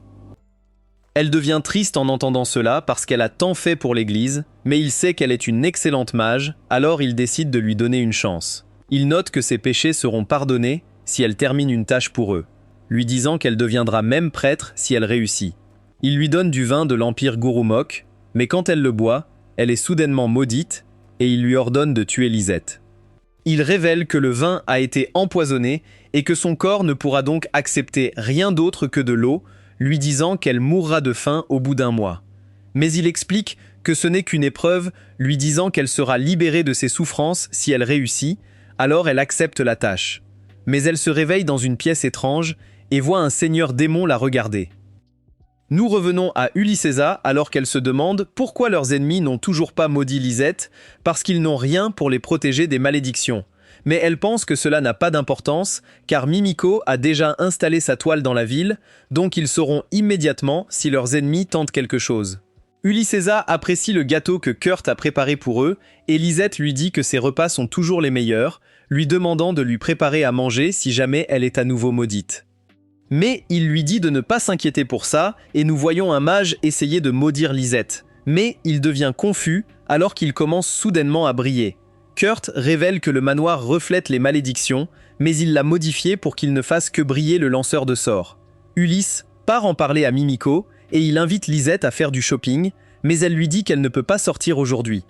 Elle devient triste en entendant cela parce qu'elle a tant fait pour l'Église, mais il sait qu'elle est une excellente mage, alors il décide de lui donner une chance. Il note que ses péchés seront pardonnés si elle termine une tâche pour eux, lui disant qu'elle deviendra même prêtre si elle réussit. Il lui donne du vin de l'Empire Gurumok, mais quand elle le boit, elle est soudainement maudite et il lui ordonne de tuer Lisette. Il révèle que le vin a été empoisonné et que son corps ne pourra donc accepter rien d'autre que de l'eau, lui disant qu'elle mourra de faim au bout d'1 mois. Mais il explique que ce n'est qu'une épreuve, lui disant qu'elle sera libérée de ses souffrances si elle réussit, alors elle accepte la tâche. Mais elle se réveille dans une pièce étrange et voit un seigneur démon la regarder. Nous revenons à Ulyssesa alors qu'elle se demande pourquoi leurs ennemis n'ont toujours pas maudit Lisette, parce qu'ils n'ont rien pour les protéger des malédictions. Mais elle pense que cela n'a pas d'importance, car Mimiko a déjà installé sa toile dans la ville, donc ils sauront immédiatement si leurs ennemis tentent quelque chose. Ulyssesa apprécie le gâteau que Kurt a préparé pour eux, et Lisette lui dit que ses repas sont toujours les meilleurs, lui demandant de lui préparer à manger si jamais elle est à nouveau maudite. Mais il lui dit de ne pas s'inquiéter pour ça, et nous voyons un mage essayer de maudire Lisette. Mais il devient confus alors qu'il commence soudainement à briller. Kurt révèle que le manoir reflète les malédictions, mais il l'a modifié pour qu'il ne fasse que briller le lanceur de sorts. Ulysse part en parler à Mimiko, et il invite Lisette à faire du shopping, mais elle lui dit qu'elle ne peut pas sortir aujourd'hui.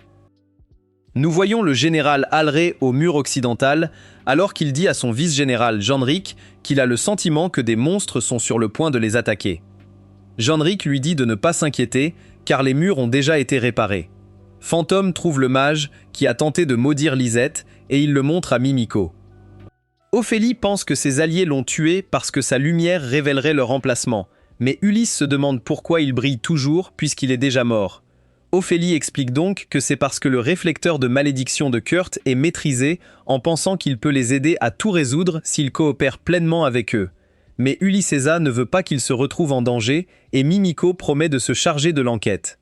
Nous voyons le général Alré au mur occidental, alors qu'il dit à son vice-général Jeanric qu'il a le sentiment que des monstres sont sur le point de les attaquer. Jeanric lui dit de ne pas s'inquiéter, car les murs ont déjà été réparés. Fantôme trouve le mage qui a tenté de maudire Lisette et il le montre à Mimiko. Ophélie pense que ses alliés l'ont tué parce que sa lumière révélerait leur emplacement, mais Ulysse se demande pourquoi il brille toujours puisqu'il est déjà mort. Ophélie explique donc que c'est parce que le réflecteur de malédiction de Kurt est maîtrisé en pensant qu'il peut les aider à tout résoudre s'il coopère pleinement avec eux. Mais Ulyssesa ne veut pas qu'il se retrouve en danger et Mimiko promet de se charger de l'enquête.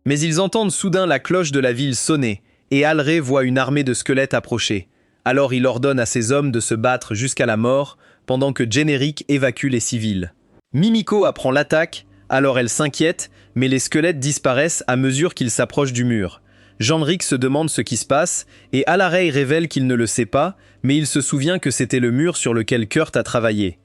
Mais ils entendent soudain la cloche de la ville sonner et Alré voit une armée de squelettes approcher. Alors il ordonne à ses hommes de se battre jusqu'à la mort pendant que Jeanric évacue les civils. Mimiko apprend l'attaque, alors elle s'inquiète, mais les squelettes disparaissent à mesure qu'ils s'approchent du mur. Genric se demande ce qui se passe, et Alaray révèle qu'il ne le sait pas, mais il se souvient que c'était le mur sur lequel Kurt a travaillé.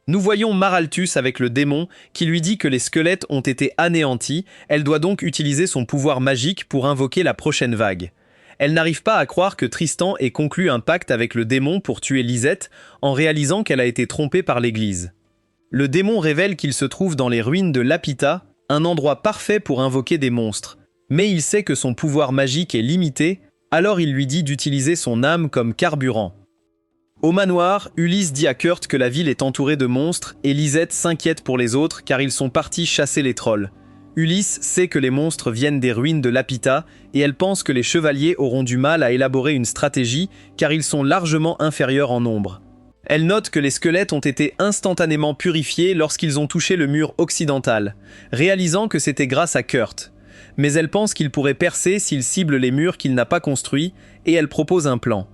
Nous voyons Maraltus avec le démon qui lui dit que les squelettes ont été anéantis, elle doit donc utiliser son pouvoir magique pour invoquer la prochaine vague. Elle n'arrive pas à croire que Tristan ait conclu un pacte avec le démon pour tuer Lisette en réalisant qu'elle a été trompée par l'église. Le démon révèle qu'il se trouve dans les ruines de Lapita, un endroit parfait pour invoquer des monstres. Mais il sait que son pouvoir magique est limité, alors il lui dit d'utiliser son âme comme carburant. Au manoir, Ulysse dit à Kurt que la ville est entourée de monstres et Lisette s'inquiète pour les autres car ils sont partis chasser les trolls. Ulysse sait que les monstres viennent des ruines de Lapita et elle pense que les chevaliers auront du mal à élaborer une stratégie car ils sont largement inférieurs en nombre. Elle note que les squelettes ont été instantanément purifiés lorsqu'ils ont touché le mur occidental, réalisant que c'était grâce à Kurt. Mais elle pense qu'il pourrait percer s'il cible les murs qu'il n'a pas construits, et elle propose un plan.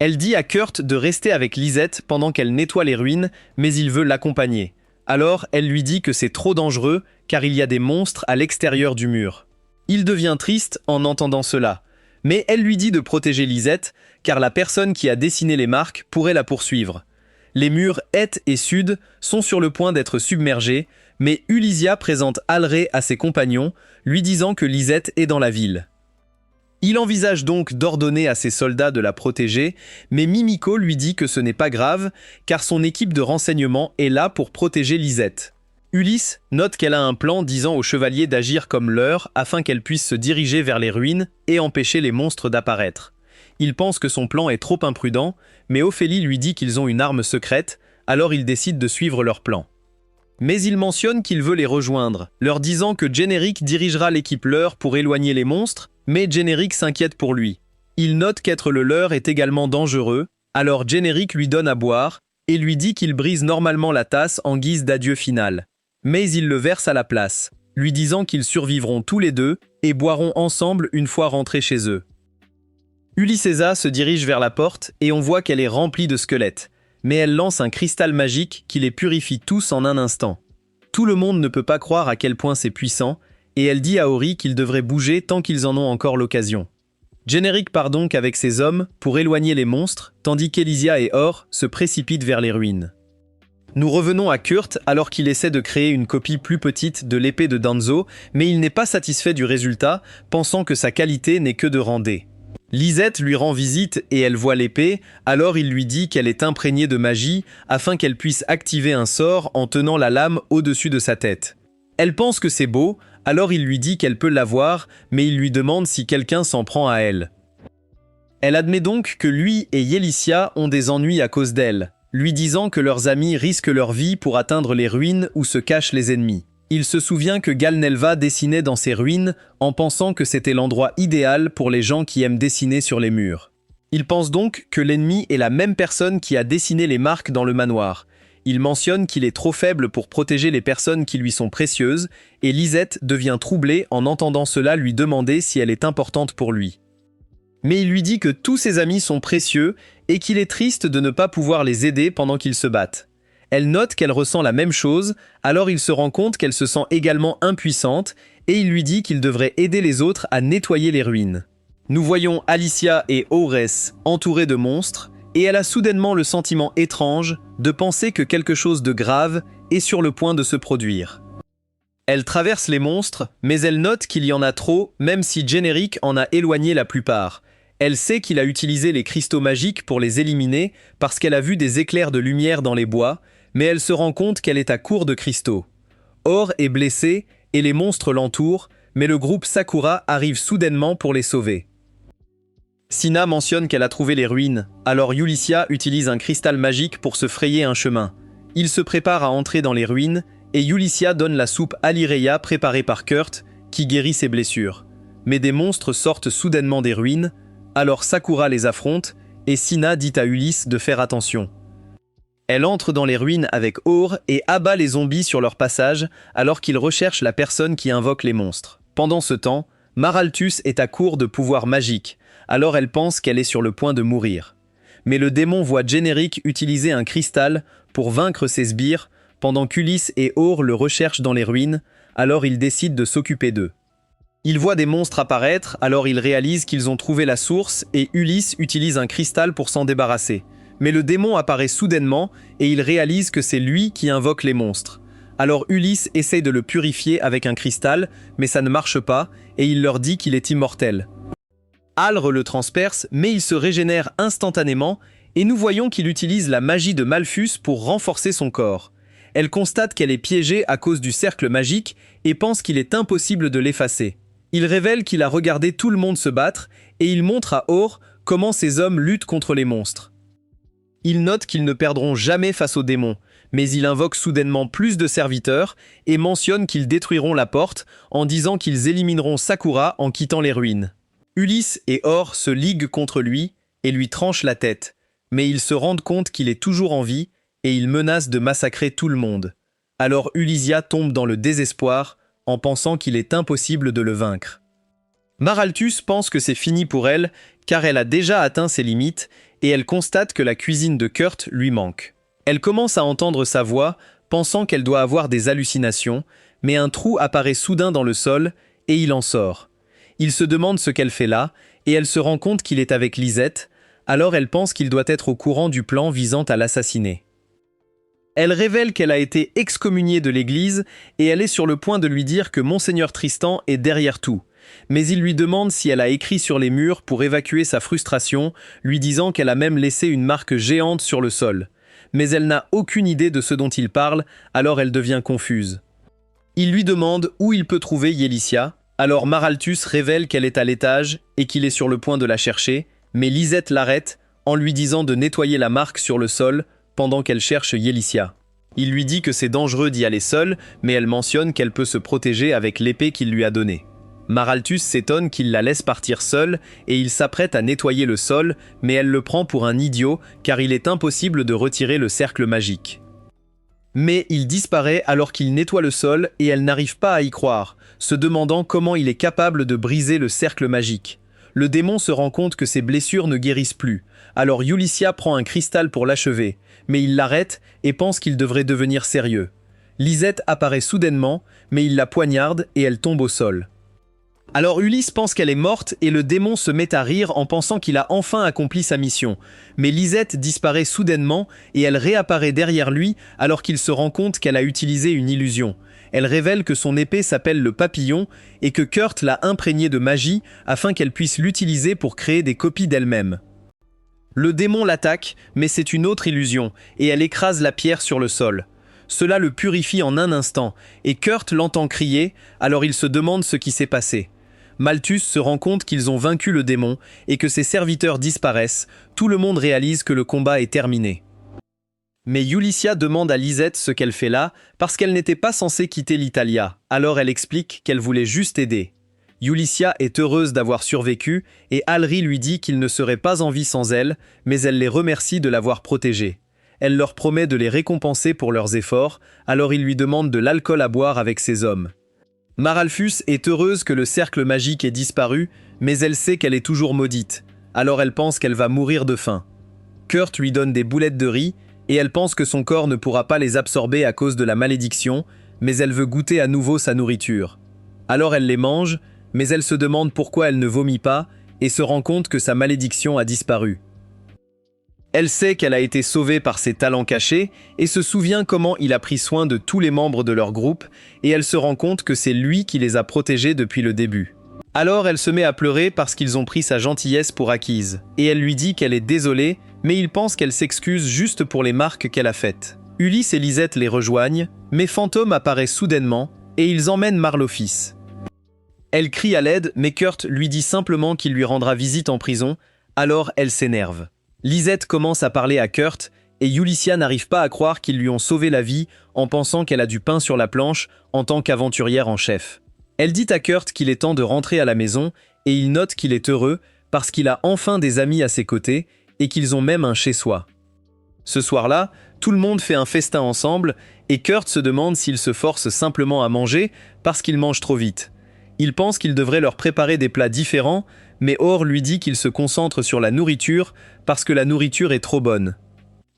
Elle dit à Kurt de rester avec Lisette pendant qu'elle nettoie les ruines, mais il veut l'accompagner. Alors elle lui dit que c'est trop dangereux, car il y a des monstres à l'extérieur du mur. Il devient triste en entendant cela, mais elle lui dit de protéger Lisette, car la personne qui a dessiné les marques pourrait la poursuivre. Les murs Est et Sud sont sur le point d'être submergés, mais Ulysia présente Alré à ses compagnons, lui disant que Lisette est dans la ville. Il envisage donc d'ordonner à ses soldats de la protéger, mais Mimiko lui dit que ce n'est pas grave, car son équipe de renseignement est là pour protéger Lisette. Ulysse note qu'elle a un plan disant aux chevaliers d'agir comme leur afin qu'elle puisse se diriger vers les ruines et empêcher les monstres d'apparaître. Il pense que son plan est trop imprudent, mais Ophélie lui dit qu'ils ont une arme secrète, alors il décide de suivre leur plan. Mais il mentionne qu'il veut les rejoindre, leur disant que Generic dirigera l'équipe leur pour éloigner les monstres, mais Generic s'inquiète pour lui. Il note qu'être le leur est également dangereux, alors Generic lui donne à boire et lui dit qu'il brise normalement la tasse en guise d'adieu final. Mais il le verse à la place, lui disant qu'ils survivront tous les deux et boiront ensemble une fois rentrés chez eux. Ulyssesa se dirige vers la porte et on voit qu'elle est remplie de squelettes. Mais elle lance un cristal magique qui les purifie tous en un instant. Tout le monde ne peut pas croire à quel point c'est puissant, et elle dit à Ori qu'ils devraient bouger tant qu'ils en ont encore l'occasion. Generic part donc avec ses hommes pour éloigner les monstres, tandis qu'Elysia et Or se précipitent vers les ruines. Nous revenons à Kurt alors qu'il essaie de créer une copie plus petite de l'épée de Danzo, mais il n'est pas satisfait du résultat, pensant que sa qualité n'est que de render. Lisette lui rend visite et elle voit l'épée, alors il lui dit qu'elle est imprégnée de magie afin qu'elle puisse activer un sort en tenant la lame au-dessus de sa tête. Elle pense que c'est beau, alors il lui dit qu'elle peut l'avoir, mais il lui demande si quelqu'un s'en prend à elle. Elle admet donc que lui et Yelicia ont des ennuis à cause d'elle, lui disant que leurs amis risquent leur vie pour atteindre les ruines où se cachent les ennemis. Il se souvient que Galnelva dessinait dans ces ruines en pensant que c'était l'endroit idéal pour les gens qui aiment dessiner sur les murs. Il pense donc que l'ennemi est la même personne qui a dessiné les marques dans le manoir. Il mentionne qu'il est trop faible pour protéger les personnes qui lui sont précieuses, et Lisette devient troublée en entendant cela lui demander si elle est importante pour lui. Mais il lui dit que tous ses amis sont précieux et qu'il est triste de ne pas pouvoir les aider pendant qu'ils se battent. Elle note qu'elle ressent la même chose, alors il se rend compte qu'elle se sent également impuissante et il lui dit qu'il devrait aider les autres à nettoyer les ruines. Nous voyons Alicia et Aurès entourés de monstres et elle a soudainement le sentiment étrange de penser que quelque chose de grave est sur le point de se produire. Elle traverse les monstres, mais elle note qu'il y en a trop, même si Generic en a éloigné la plupart. Elle sait qu'il a utilisé les cristaux magiques pour les éliminer parce qu'elle a vu des éclairs de lumière dans les bois, mais elle se rend compte qu'elle est à court de cristaux. Or est blessé et les monstres l'entourent, mais le groupe Sakura arrive soudainement pour les sauver. Sina mentionne qu'elle a trouvé les ruines, alors Ulysia utilise un cristal magique pour se frayer un chemin. Il se prépare à entrer dans les ruines et Ulysia donne la soupe Alireia préparée par Kurt, qui guérit ses blessures. Mais des monstres sortent soudainement des ruines, alors Sakura les affronte et Sina dit à Ulysse de faire attention. Elle entre dans les ruines avec Aur et abat les zombies sur leur passage alors qu'ils recherchent la personne qui invoque les monstres. Pendant ce temps, Maraltus est à court de pouvoirs magiques, alors elle pense qu'elle est sur le point de mourir. Mais le démon voit Generic utiliser un cristal pour vaincre ses sbires, pendant qu'Ulysse et Aur le recherchent dans les ruines, alors il décide de s'occuper d'eux. Il voit des monstres apparaître, alors il réalise qu'ils ont trouvé la source et Ulysse utilise un cristal pour s'en débarrasser. Mais le démon apparaît soudainement et il réalise que c'est lui qui invoque les monstres. Alors Ulysse essaye de le purifier avec un cristal, mais ça ne marche pas et il leur dit qu'il est immortel. Alre le transperce, mais il se régénère instantanément et nous voyons qu'il utilise la magie de Malphus pour renforcer son corps. Elle constate qu'elle est piégée à cause du cercle magique et pense qu'il est impossible de l'effacer. Il révèle qu'il a regardé tout le monde se battre et il montre à Or comment ces hommes luttent contre les monstres. Il note qu'ils ne perdront jamais face aux démons, mais il invoque soudainement plus de serviteurs et mentionne qu'ils détruiront la porte en disant qu'ils élimineront Sakura en quittant les ruines. Ulysse et Or se liguent contre lui et lui tranchent la tête, mais ils se rendent compte qu'il est toujours en vie et ils menacent de massacrer tout le monde. Alors Ulysia tombe dans le désespoir en pensant qu'il est impossible de le vaincre. Maralthus pense que c'est fini pour elle car elle a déjà atteint ses limites et elle constate que la cuisine de Kurt lui manque. Elle commence à entendre sa voix, pensant qu'elle doit avoir des hallucinations, mais un trou apparaît soudain dans le sol et il en sort. Il se demande ce qu'elle fait là et elle se rend compte qu'il est avec Lisette, alors elle pense qu'il doit être au courant du plan visant à l'assassiner. Elle révèle qu'elle a été excommuniée de l'église et elle est sur le point de lui dire que Monseigneur Tristan est derrière tout. Mais il lui demande si elle a écrit sur les murs pour évacuer sa frustration, lui disant qu'elle a même laissé une marque géante sur le sol. Mais elle n'a aucune idée de ce dont il parle, alors elle devient confuse. Il lui demande où il peut trouver Yélicia, alors Maralthus révèle qu'elle est à l'étage et qu'il est sur le point de la chercher, mais Lisette l'arrête en lui disant de nettoyer la marque sur le sol pendant qu'elle cherche Yélicia. Il lui dit que c'est dangereux d'y aller seule, mais elle mentionne qu'elle peut se protéger avec l'épée qu'il lui a donnée. Maralthus s'étonne qu'il la laisse partir seule et il s'apprête à nettoyer le sol, mais elle le prend pour un idiot car il est impossible de retirer le cercle magique. Mais il disparaît alors qu'il nettoie le sol et elle n'arrive pas à y croire, se demandant comment il est capable de briser le cercle magique. Le démon se rend compte que ses blessures ne guérissent plus, alors Ulysia prend un cristal pour l'achever, mais il l'arrête et pense qu'il devrait devenir sérieux. Lisette apparaît soudainement, mais il la poignarde et elle tombe au sol. Alors Ulysse pense qu'elle est morte et le démon se met à rire en pensant qu'il a enfin accompli sa mission. Mais Lisette disparaît soudainement et elle réapparaît derrière lui alors qu'il se rend compte qu'elle a utilisé une illusion. Elle révèle que son épée s'appelle le papillon et que Kurt l'a imprégnée de magie afin qu'elle puisse l'utiliser pour créer des copies d'elle-même. Le démon l'attaque, mais c'est une autre illusion et elle écrase la pierre sur le sol. Cela le purifie en un instant et Kurt l'entend crier, alors il se demande ce qui s'est passé. Malthus se rend compte qu'ils ont vaincu le démon et que ses serviteurs disparaissent. Tout le monde réalise que le combat est terminé. Mais Ulysia demande à Lisette ce qu'elle fait là parce qu'elle n'était pas censée quitter l'Italia. Alors elle explique qu'elle voulait juste aider. Ulysia est heureuse d'avoir survécu et Alri lui dit qu'il ne serait pas en vie sans elle, mais elle les remercie de l'avoir protégée. Elle leur promet de les récompenser pour leurs efforts, alors il lui demande de l'alcool à boire avec ses hommes. Maralphus est heureuse que le cercle magique ait disparu, mais elle sait qu'elle est toujours maudite, alors elle pense qu'elle va mourir de faim. Kurt lui donne des boulettes de riz, et elle pense que son corps ne pourra pas les absorber à cause de la malédiction, mais elle veut goûter à nouveau sa nourriture. Alors elle les mange, mais elle se demande pourquoi elle ne vomit pas, et se rend compte que sa malédiction a disparu. Elle sait qu'elle a été sauvée par ses talents cachés et se souvient comment il a pris soin de tous les membres de leur groupe et elle se rend compte que c'est lui qui les a protégés depuis le début. Alors elle se met à pleurer parce qu'ils ont pris sa gentillesse pour acquise et elle lui dit qu'elle est désolée mais il pense qu'elle s'excuse juste pour les marques qu'elle a faites. Ulysse et Lisette les rejoignent mais Fantôme apparaît soudainement et ils emmènent Marlophis. Elle crie à l'aide mais Kurt lui dit simplement qu'il lui rendra visite en prison, alors elle s'énerve. Lisette commence à parler à Kurt et Ulysia n'arrive pas à croire qu'ils lui ont sauvé la vie en pensant qu'elle a du pain sur la planche en tant qu'aventurière en chef. Elle dit à Kurt qu'il est temps de rentrer à la maison et il note qu'il est heureux parce qu'il a enfin des amis à ses côtés et qu'ils ont même un chez-soi. Ce soir-là, tout le monde fait un festin ensemble et Kurt se demande s'il se force simplement à manger parce qu'il mange trop vite. Il pense qu'il devrait leur préparer des plats différents, mais Or lui dit qu'il se concentre sur la nourriture parce que la nourriture est trop bonne.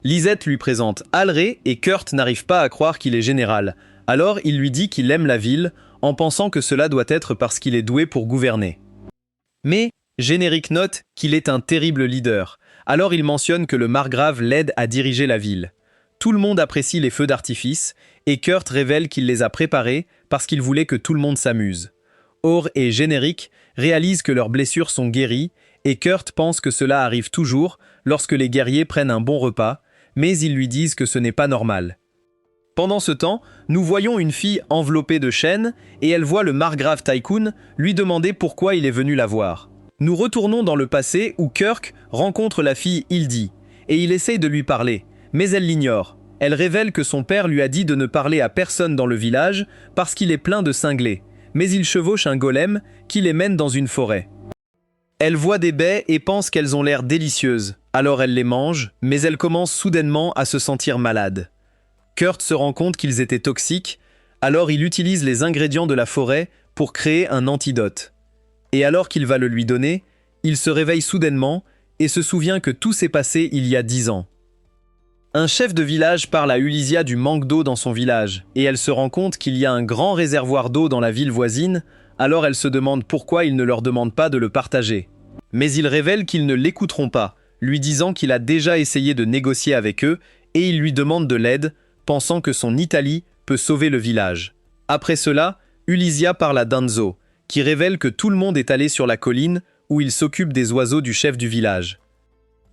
Lisette lui présente Alré et Kurt n'arrive pas à croire qu'il est général. Alors il lui dit qu'il aime la ville, en pensant que cela doit être parce qu'il est doué pour gouverner. Mais Générique note qu'il est un terrible leader, alors il mentionne que le margrave l'aide à diriger la ville. Tout le monde apprécie les feux d'artifice, et Kurt révèle qu'il les a préparés parce qu'il voulait que tout le monde s'amuse. Or et Générique réalisent que leurs blessures sont guéries, et Kurt pense que cela arrive toujours lorsque les guerriers prennent un bon repas, mais ils lui disent que ce n'est pas normal. Pendant ce temps, nous voyons une fille enveloppée de chaînes, et elle voit le margrave Tycoon lui demander pourquoi il est venu la voir. Nous retournons dans le passé où Kirk rencontre la fille Hildy, et il essaye de lui parler, mais elle l'ignore. Elle révèle que son père lui a dit de ne parler à personne dans le village parce qu'il est plein de cinglés, mais il chevauche un golem qui les mène dans une forêt. Elle voit des baies et pense qu'elles ont l'air délicieuses, alors elle les mange, mais elle commence soudainement à se sentir malade. Kurt se rend compte qu'ils étaient toxiques, alors il utilise les ingrédients de la forêt pour créer un antidote. Et alors qu'il va le lui donner, il se réveille soudainement et se souvient que tout s'est passé il y a 10 ans. Un chef de village parle à Ulysia du manque d'eau dans son village, et elle se rend compte qu'il y a un grand réservoir d'eau dans la ville voisine, alors elle se demande pourquoi il ne leur demande pas de le partager. Mais il révèle qu'ils ne l'écouteront pas, lui disant qu'il a déjà essayé de négocier avec eux, et il lui demande de l'aide, pensant que son Italie peut sauver le village. Après cela, Ulysia parle à Danzo, qui révèle que tout le monde est allé sur la colline où il s'occupe des oiseaux du chef du village.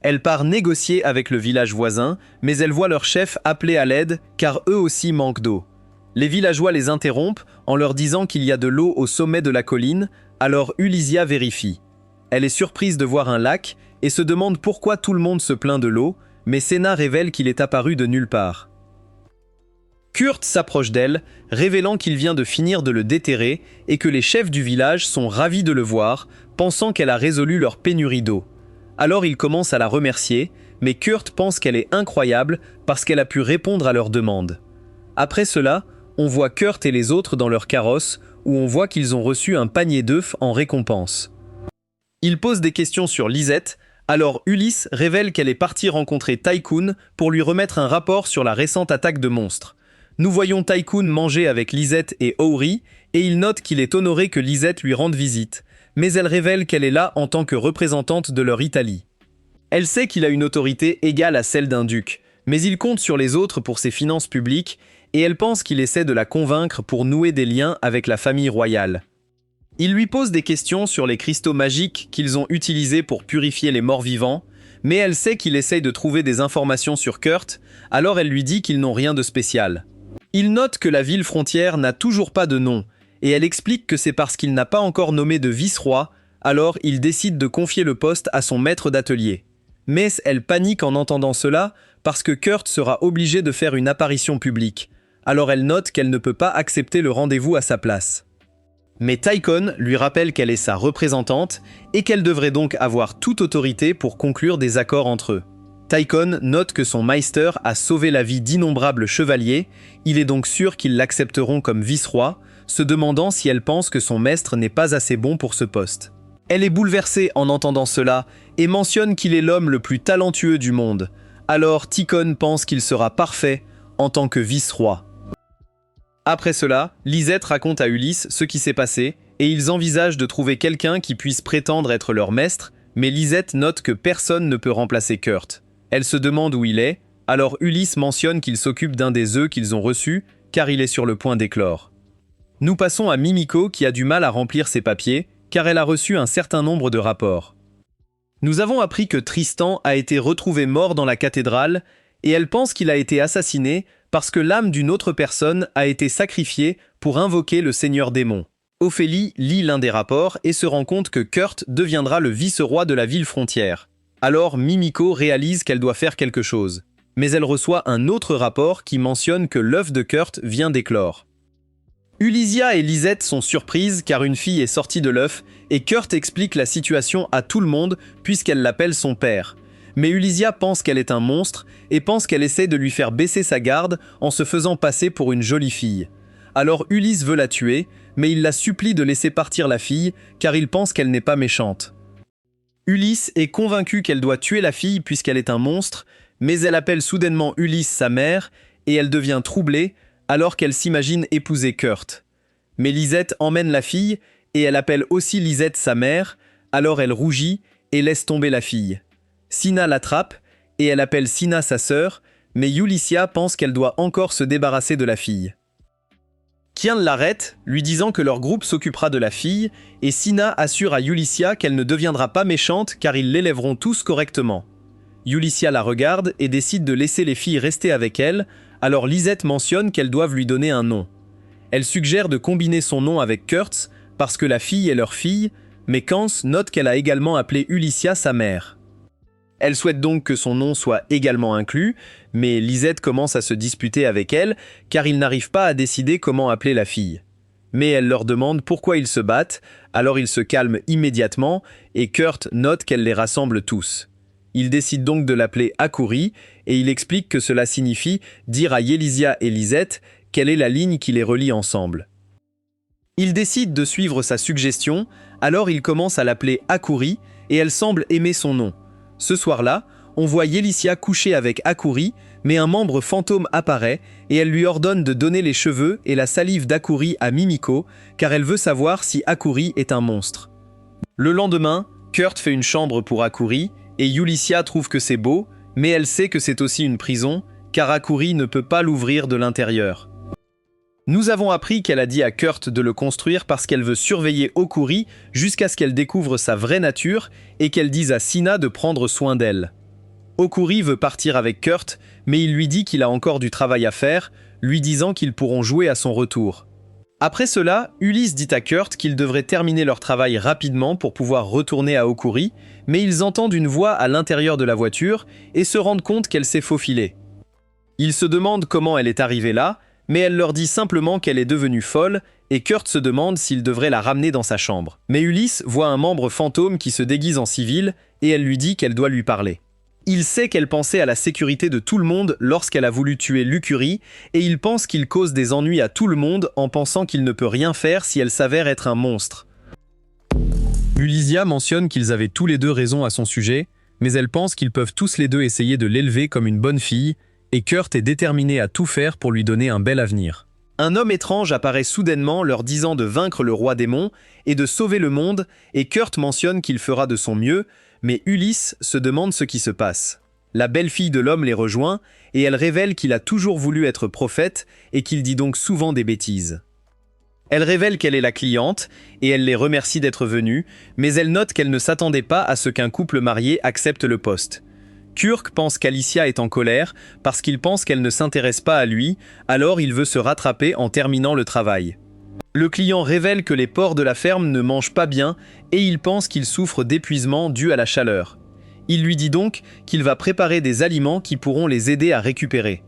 Elle part négocier avec le village voisin, mais elle voit leur chef appeler à l'aide car eux aussi manquent d'eau. Les villageois les interrompent en leur disant qu'il y a de l'eau au sommet de la colline, alors Ulysia vérifie. Elle est surprise de voir un lac et se demande pourquoi tout le monde se plaint de l'eau, mais Senna révèle qu'il est apparu de nulle part. Kurt s'approche d'elle, révélant qu'il vient de finir de le déterrer et que les chefs du village sont ravis de le voir, pensant qu'elle a résolu leur pénurie d'eau. Alors il commence à la remercier, mais Kurt pense qu'elle est incroyable parce qu'elle a pu répondre à leurs demandes. Après cela, on voit Kurt et les autres dans leur carrosse où on voit qu'ils ont reçu un panier d'œufs en récompense. Ils posent des questions sur Lisette, alors Ulysse révèle qu'elle est partie rencontrer Tycoon pour lui remettre un rapport sur la récente attaque de monstres. Nous voyons Tycoon manger avec Lisette et Ori, et il note qu'il est honoré que Lisette lui rende visite, mais elle révèle qu'elle est là en tant que représentante de leur Italie. Elle sait qu'il a une autorité égale à celle d'un duc, mais il compte sur les autres pour ses finances publiques, et elle pense qu'il essaie de la convaincre pour nouer des liens avec la famille royale. Il lui pose des questions sur les cristaux magiques qu'ils ont utilisés pour purifier les morts vivants, mais elle sait qu'il essaye de trouver des informations sur Kurt, alors elle lui dit qu'ils n'ont rien de spécial. Il note que la ville frontière n'a toujours pas de nom, et elle explique que c'est parce qu'il n'a pas encore nommé de vice-roi, alors il décide de confier le poste à son maître d'atelier. Mais elle panique en entendant cela, parce que Kurt sera obligé de faire une apparition publique, alors elle note qu'elle ne peut pas accepter le rendez-vous à sa place. Mais Tycoon lui rappelle qu'elle est sa représentante, et qu'elle devrait donc avoir toute autorité pour conclure des accords entre eux. Tycoon note que son Meister a sauvé la vie d'innombrables chevaliers, il est donc sûr qu'ils l'accepteront comme vice-roi, se demandant si elle pense que son maître n'est pas assez bon pour ce poste. Elle est bouleversée en entendant cela et mentionne qu'il est l'homme le plus talentueux du monde. Alors Tycoon pense qu'il sera parfait en tant que vice-roi. Après cela, Lisette raconte à Ulysse ce qui s'est passé et ils envisagent de trouver quelqu'un qui puisse prétendre être leur maître, mais Lisette note que personne ne peut remplacer Kurt. Elle se demande où il est, alors Ulysse mentionne qu'il s'occupe d'un des œufs qu'ils ont reçus car il est sur le point d'éclore. Nous passons à Mimiko qui a du mal à remplir ses papiers car elle a reçu un certain nombre de rapports. Nous avons appris que Tristan a été retrouvé mort dans la cathédrale et elle pense qu'il a été assassiné parce que l'âme d'une autre personne a été sacrifiée pour invoquer le seigneur démon. Ophélie lit l'un des rapports et se rend compte que Kurt deviendra le vice-roi de la ville frontière. Alors Mimiko réalise qu'elle doit faire quelque chose. Mais elle reçoit un autre rapport qui mentionne que l'œuf de Kurt vient d'éclore. Ulysia et Lisette sont surprises car une fille est sortie de l'œuf et Kurt explique la situation à tout le monde puisqu'elle l'appelle son père. Mais Ulysia pense qu'elle est un monstre et pense qu'elle essaie de lui faire baisser sa garde en se faisant passer pour une jolie fille. Alors Ulysse veut la tuer, mais il la supplie de laisser partir la fille car il pense qu'elle n'est pas méchante. Ulysse est convaincu qu'elle doit tuer la fille puisqu'elle est un monstre, mais elle appelle soudainement Ulysse sa mère et elle devient troublée alors qu'elle s'imagine épouser Kurt. Mais Lisette emmène la fille, et elle appelle aussi Lisette sa mère, alors elle rougit et laisse tomber la fille. Sina l'attrape, et elle appelle Sina sa sœur, mais Yulissia pense qu'elle doit encore se débarrasser de la fille. Kian l'arrête, lui disant que leur groupe s'occupera de la fille, et Sina assure à Yulissia qu'elle ne deviendra pas méchante car ils l'élèveront tous correctement. Yulissia la regarde et décide de laisser les filles rester avec elle, alors Lisette mentionne qu'elles doivent lui donner un nom. Elle suggère de combiner son nom avec Kurt's parce que la fille est leur fille, mais Kans note qu'elle a également appelé Ulissia sa mère. Elle souhaite donc que son nom soit également inclus, mais Lisette commence à se disputer avec elle car ils n'arrivent pas à décider comment appeler la fille. Mais elle leur demande pourquoi ils se battent, alors ils se calment immédiatement et Kurt note qu'elle les rassemble tous. Il décide donc de l'appeler Akuri et il explique que cela signifie dire à Yelisia et Lisette quelle est la ligne qui les relie ensemble. Il décide de suivre sa suggestion, alors il commence à l'appeler Akuri et elle semble aimer son nom. Ce soir-là, on voit Yelisia coucher avec Akuri, mais un membre fantôme apparaît et elle lui ordonne de donner les cheveux et la salive d'Akuri à Mimiko, car elle veut savoir si Akuri est un monstre. Le lendemain, Kurt fait une chambre pour Akuri et Yulissia trouve que c'est beau, mais elle sait que c'est aussi une prison, car Akuri ne peut pas l'ouvrir de l'intérieur. Nous avons appris qu'elle a dit à Kurt de le construire parce qu'elle veut surveiller Okuri jusqu'à ce qu'elle découvre sa vraie nature et qu'elle dise à Sina de prendre soin d'elle. Okuri veut partir avec Kurt, mais il lui dit qu'il a encore du travail à faire, lui disant qu'ils pourront jouer à son retour. Après cela, Ulysse dit à Kurt qu'ils devraient terminer leur travail rapidement pour pouvoir retourner à Okuri, mais ils entendent une voix à l'intérieur de la voiture et se rendent compte qu'elle s'est faufilée. Ils se demandent comment elle est arrivée là, mais elle leur dit simplement qu'elle est devenue folle et Kurt se demande s'il devrait la ramener dans sa chambre. Mais Ulysse voit un membre fantôme qui se déguise en civil et elle lui dit qu'elle doit lui parler. Il sait qu'elle pensait à la sécurité de tout le monde lorsqu'elle a voulu tuer Lucurie et il pense qu'il cause des ennuis à tout le monde en pensant qu'il ne peut rien faire si elle s'avère être un monstre. Ulysia mentionne qu'ils avaient tous les deux raison à son sujet, mais elle pense qu'ils peuvent tous les deux essayer de l'élever comme une bonne fille et Kurt est déterminé à tout faire pour lui donner un bel avenir. Un homme étrange apparaît soudainement leur disant de vaincre le roi démon et de sauver le monde, et Kurt mentionne qu'il fera de son mieux, mais Ulysse se demande ce qui se passe. La belle-fille de l'homme les rejoint, et elle révèle qu'il a toujours voulu être prophète et qu'il dit donc souvent des bêtises. Elle révèle qu'elle est la cliente, et elle les remercie d'être venus, mais elle note qu'elle ne s'attendait pas à ce qu'un couple marié accepte le poste. Kurk pense qu'Alicia est en colère parce qu'il pense qu'elle ne s'intéresse pas à lui, alors il veut se rattraper en terminant le travail. Le client révèle que les porcs de la ferme ne mangent pas bien et il pense qu'il souffre d'épuisement dû à la chaleur. Il lui dit donc qu'il va préparer des aliments qui pourront les aider à récupérer.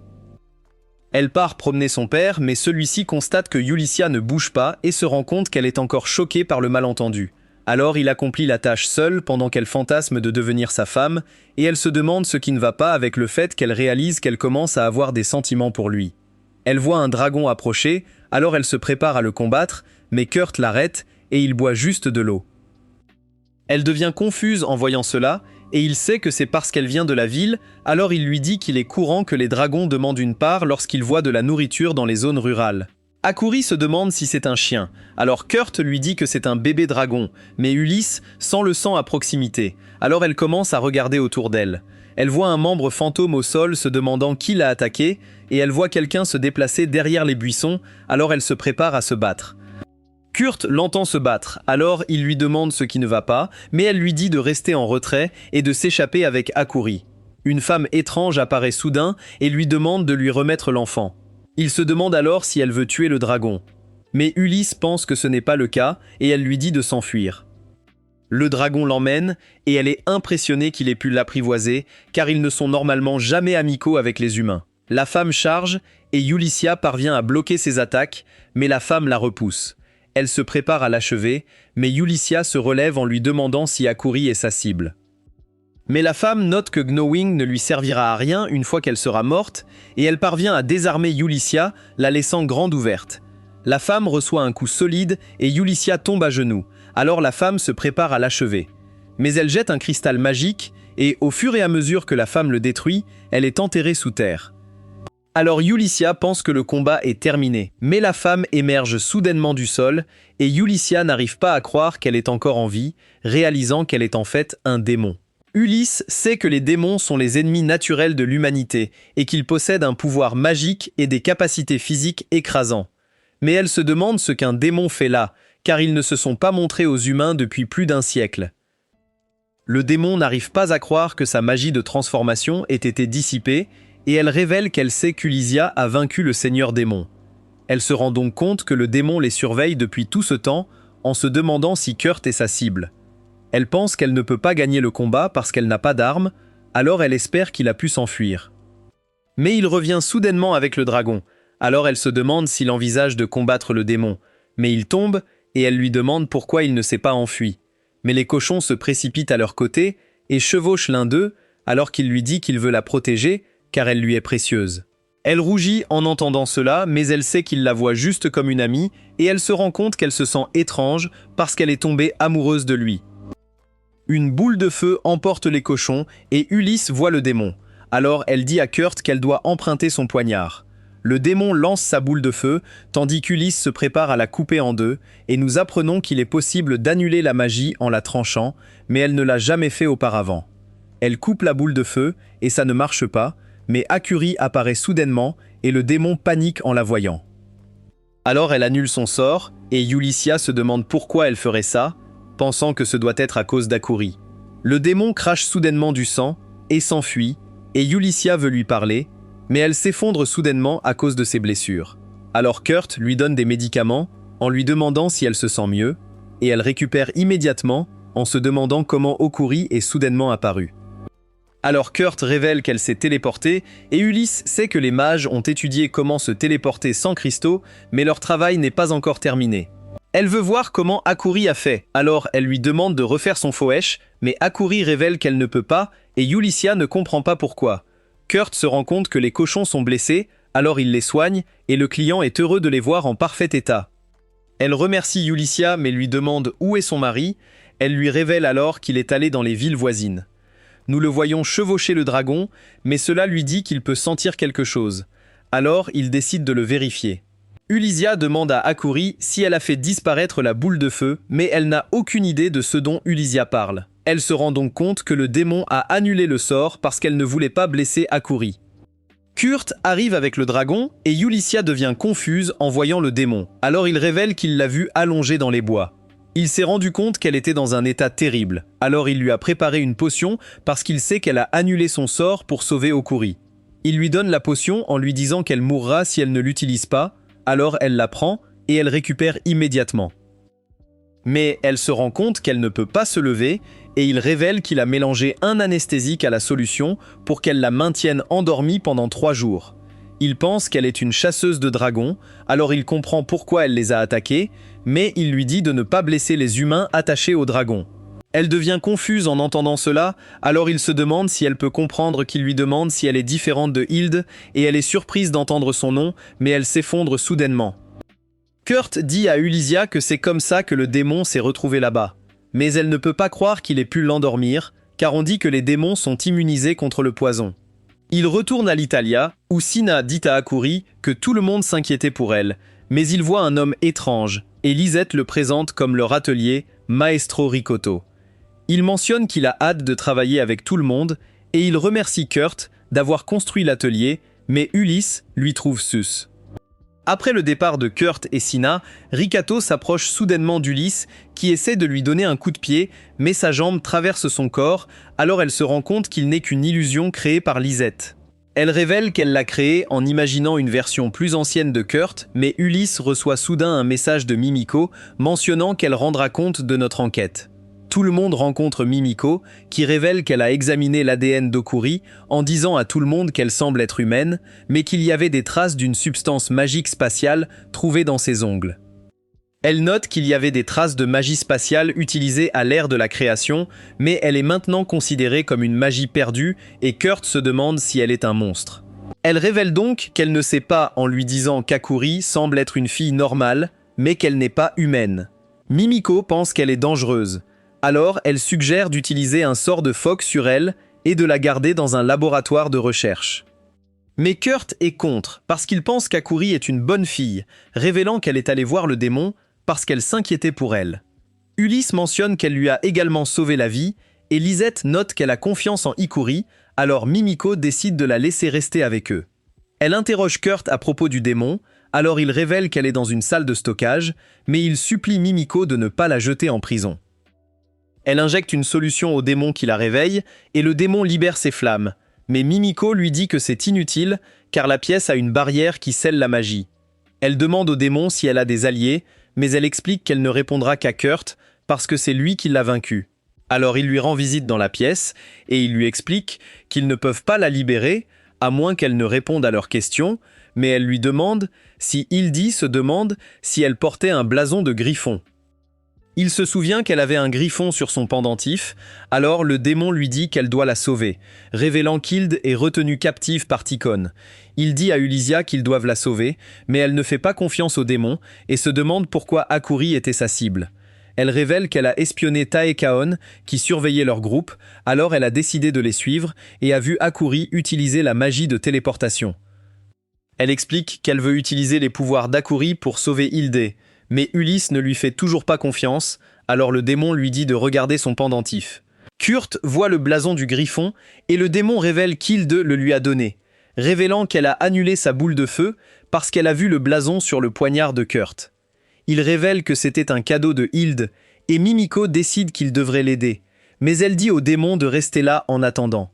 Elle part promener son père, mais celui-ci constate que Yulissia ne bouge pas et se rend compte qu'elle est encore choquée par le malentendu. Alors il accomplit la tâche seule pendant qu'elle fantasme de devenir sa femme, et elle se demande ce qui ne va pas avec le fait qu'elle réalise qu'elle commence à avoir des sentiments pour lui. Elle voit un dragon approcher, alors elle se prépare à le combattre, mais Kurt l'arrête et il boit juste de l'eau. Elle devient confuse en voyant cela, et il sait que c'est parce qu'elle vient de la ville, alors il lui dit qu'il est courant que les dragons demandent une part lorsqu'ils voient de la nourriture dans les zones rurales. Akuri se demande si c'est un chien, alors Kurt lui dit que c'est un bébé dragon, mais Ulysse sent le sang à proximité, alors elle commence à regarder autour d'elle. Elle voit un membre fantôme au sol se demandant qui l'a attaqué, et elle voit quelqu'un se déplacer derrière les buissons, alors elle se prépare à se battre. Kurt l'entend se battre, alors il lui demande ce qui ne va pas, mais elle lui dit de rester en retrait et de s'échapper avec Akuri. Une femme étrange apparaît soudain et lui demande de lui remettre l'enfant. Il se demande alors si elle veut tuer le dragon. Mais Ulysse pense que ce n'est pas le cas et elle lui dit de s'enfuir. Le dragon l'emmène et elle est impressionnée qu'il ait pu l'apprivoiser car ils ne sont normalement jamais amicaux avec les humains. La femme charge et Yulissia parvient à bloquer ses attaques, mais la femme la repousse. Elle se prépare à l'achever, mais Yulissia se relève en lui demandant si Akuri est sa cible. Mais la femme note que Gnowing ne lui servira à rien une fois qu'elle sera morte, et elle parvient à désarmer Yulissia, la laissant grande ouverte. La femme reçoit un coup solide et Yulissia tombe à genoux, alors la femme se prépare à l'achever. Mais elle jette un cristal magique, et au fur et à mesure que la femme le détruit, elle est enterrée sous terre. Alors Yulissia pense que le combat est terminé, mais la femme émerge soudainement du sol, et Yulissia n'arrive pas à croire qu'elle est encore en vie, réalisant qu'elle est en fait un démon. Ulysse sait que les démons sont les ennemis naturels de l'humanité, et qu'ils possèdent un pouvoir magique et des capacités physiques écrasants. Mais elle se demande ce qu'un démon fait là, car ils ne se sont pas montrés aux humains depuis plus d'un siècle. Le démon n'arrive pas à croire que sa magie de transformation ait été dissipée, et elle révèle qu'elle sait qu'Ulysia a vaincu le seigneur démon. Elle se rend donc compte que le démon les surveille depuis tout ce temps, en se demandant si Kurt est sa cible. Elle pense qu'elle ne peut pas gagner le combat parce qu'elle n'a pas d'armes, alors elle espère qu'il a pu s'enfuir. Mais il revient soudainement avec le dragon, alors elle se demande s'il envisage de combattre le démon. Mais il tombe, et elle lui demande pourquoi il ne s'est pas enfui. Mais les cochons se précipitent à leur côté et chevauchent l'un d'eux, alors qu'il lui dit qu'il veut la protéger, car elle lui est précieuse. Elle rougit en entendant cela, mais elle sait qu'il la voit juste comme une amie, et elle se rend compte qu'elle se sent étrange parce qu'elle est tombée amoureuse de lui. Une boule de feu emporte les cochons, et Ulysse voit le démon. Alors elle dit à Kurt qu'elle doit emprunter son poignard. Le démon lance sa boule de feu, tandis qu'Ulysse se prépare à la couper en deux, et nous apprenons qu'il est possible d'annuler la magie en la tranchant, mais elle ne l'a jamais fait auparavant. Elle coupe la boule de feu, et ça ne marche pas, mais Akuri apparaît soudainement, et le démon panique en la voyant. Alors elle annule son sort, et Yulissia se demande pourquoi elle ferait ça, pensant que ce doit être à cause d'Akuri. Le démon crache soudainement du sang, et s'enfuit, et Yulissia veut lui parler, mais elle s'effondre soudainement à cause de ses blessures. Alors Kurt lui donne des médicaments, en lui demandant si elle se sent mieux, et elle récupère immédiatement, en se demandant comment Okuri est soudainement apparu. Alors Kurt révèle qu'elle s'est téléportée, et Ulysse sait que les mages ont étudié comment se téléporter sans cristaux, mais leur travail n'est pas encore terminé. Elle veut voir comment Akuri a fait, alors elle lui demande de refaire son Foesh, mais Akuri révèle qu'elle ne peut pas, et Yulissia ne comprend pas pourquoi. Kurt se rend compte que les cochons sont blessés, alors il les soigne, et le client est heureux de les voir en parfait état. Elle remercie Yulissia mais lui demande où est son mari, elle lui révèle alors qu'il est allé dans les villes voisines. Nous le voyons chevaucher le dragon, mais cela lui dit qu'il peut sentir quelque chose. Alors il décide de le vérifier. Ulysia demande à Akuri si elle a fait disparaître la boule de feu, mais elle n'a aucune idée de ce dont Ulysia parle. Elle se rend donc compte que le démon a annulé le sort parce qu'elle ne voulait pas blesser Akuri. Kurt arrive avec le dragon et Yulissia devient confuse en voyant le démon. Alors il révèle qu'il l'a vue allongée dans les bois. Il s'est rendu compte qu'elle était dans un état terrible. Alors il lui a préparé une potion parce qu'il sait qu'elle a annulé son sort pour sauver Okuri. Il lui donne la potion en lui disant qu'elle mourra si elle ne l'utilise pas. Alors elle la prend et elle récupère immédiatement. Mais elle se rend compte qu'elle ne peut pas se lever et il révèle qu'il a mélangé un anesthésique à la solution pour qu'elle la maintienne endormie pendant 3 jours. Il pense qu'elle est une chasseuse de dragons, alors il comprend pourquoi elle les a attaqués, mais il lui dit de ne pas blesser les humains attachés aux dragons. Elle devient confuse en entendant cela, alors il se demande si elle peut comprendre qu'il lui demande si elle est différente de Hilde, et elle est surprise d'entendre son nom, mais elle s'effondre soudainement. Kurt dit à Ulysia que c'est comme ça que le démon s'est retrouvé là-bas. Mais elle ne peut pas croire qu'il ait pu l'endormir, car on dit que les démons sont immunisés contre le poison. Il retourne à l'Italia, où Sina dit à Akuri que tout le monde s'inquiétait pour elle, mais il voit un homme étrange, et Lisette le présente comme leur atelier, Maestro Ricotto. Il mentionne qu'il a hâte de travailler avec tout le monde, et il remercie Kurt d'avoir construit l'atelier, mais Ulysse lui trouve sus. Après le départ de Kurt et Sina, Ricotto s'approche soudainement d'Ulysse, qui essaie de lui donner un coup de pied, mais sa jambe traverse son corps, alors elle se rend compte qu'il n'est qu'une illusion créée par Lisette. Elle révèle qu'elle l'a créé en imaginant une version plus ancienne de Kurt, mais Ulysse reçoit soudain un message de Mimiko mentionnant qu'elle rendra compte de notre enquête. Tout le monde rencontre Mimiko, qui révèle qu'elle a examiné l'ADN d'Okuri en disant à tout le monde qu'elle semble être humaine, mais qu'il y avait des traces d'une substance magique spatiale trouvée dans ses ongles. Elle note qu'il y avait des traces de magie spatiale utilisées à l'ère de la création, mais elle est maintenant considérée comme une magie perdue et Kurt se demande si elle est un monstre. Elle révèle donc qu'elle ne sait pas en lui disant qu'Akuri semble être une fille normale, mais qu'elle n'est pas humaine. Mimiko pense qu'elle est dangereuse. Alors, elle suggère d'utiliser un sort de phoque sur elle et de la garder dans un laboratoire de recherche. Mais Kurt est contre, parce qu'il pense qu'Akuri est une bonne fille, révélant qu'elle est allée voir le démon parce qu'elle s'inquiétait pour elle. Ulysse mentionne qu'elle lui a également sauvé la vie, et Lisette note qu'elle a confiance en Ikuri, alors Mimiko décide de la laisser rester avec eux. Elle interroge Kurt à propos du démon, alors il révèle qu'elle est dans une salle de stockage, mais il supplie Mimiko de ne pas la jeter en prison. Elle injecte une solution au démon qui la réveille, et le démon libère ses flammes, mais Mimiko lui dit que c'est inutile, car la pièce a une barrière qui scelle la magie. Elle demande au démon si elle a des alliés, mais elle explique qu'elle ne répondra qu'à Kurt, parce que c'est lui qui l'a vaincue. Alors il lui rend visite dans la pièce, et il lui explique qu'ils ne peuvent pas la libérer, à moins qu'elle ne réponde à leurs questions, mais elle lui demande si Hildy se demande si elle portait un blason de griffon. Il se souvient qu'elle avait un griffon sur son pendentif, alors le démon lui dit qu'elle doit la sauver, révélant qu'Hild est retenue captive par Ticone. Il dit à Ulysia qu'ils doivent la sauver, mais elle ne fait pas confiance au démon et se demande pourquoi Akuri était sa cible. Elle révèle qu'elle a espionné Taekaon, qui surveillait leur groupe, alors elle a décidé de les suivre et a vu Akuri utiliser la magie de téléportation. Elle explique qu'elle veut utiliser les pouvoirs d'Akuri pour sauver Hildé, mais Ulysse ne lui fait toujours pas confiance, alors le démon lui dit de regarder son pendentif. Kurt voit le blason du griffon et le démon révèle qu'Hilde le lui a donné, révélant qu'elle a annulé sa boule de feu parce qu'elle a vu le blason sur le poignard de Kurt. Il révèle que c'était un cadeau de Hilde et Mimiko décide qu'il devrait l'aider, mais elle dit au démon de rester là en attendant.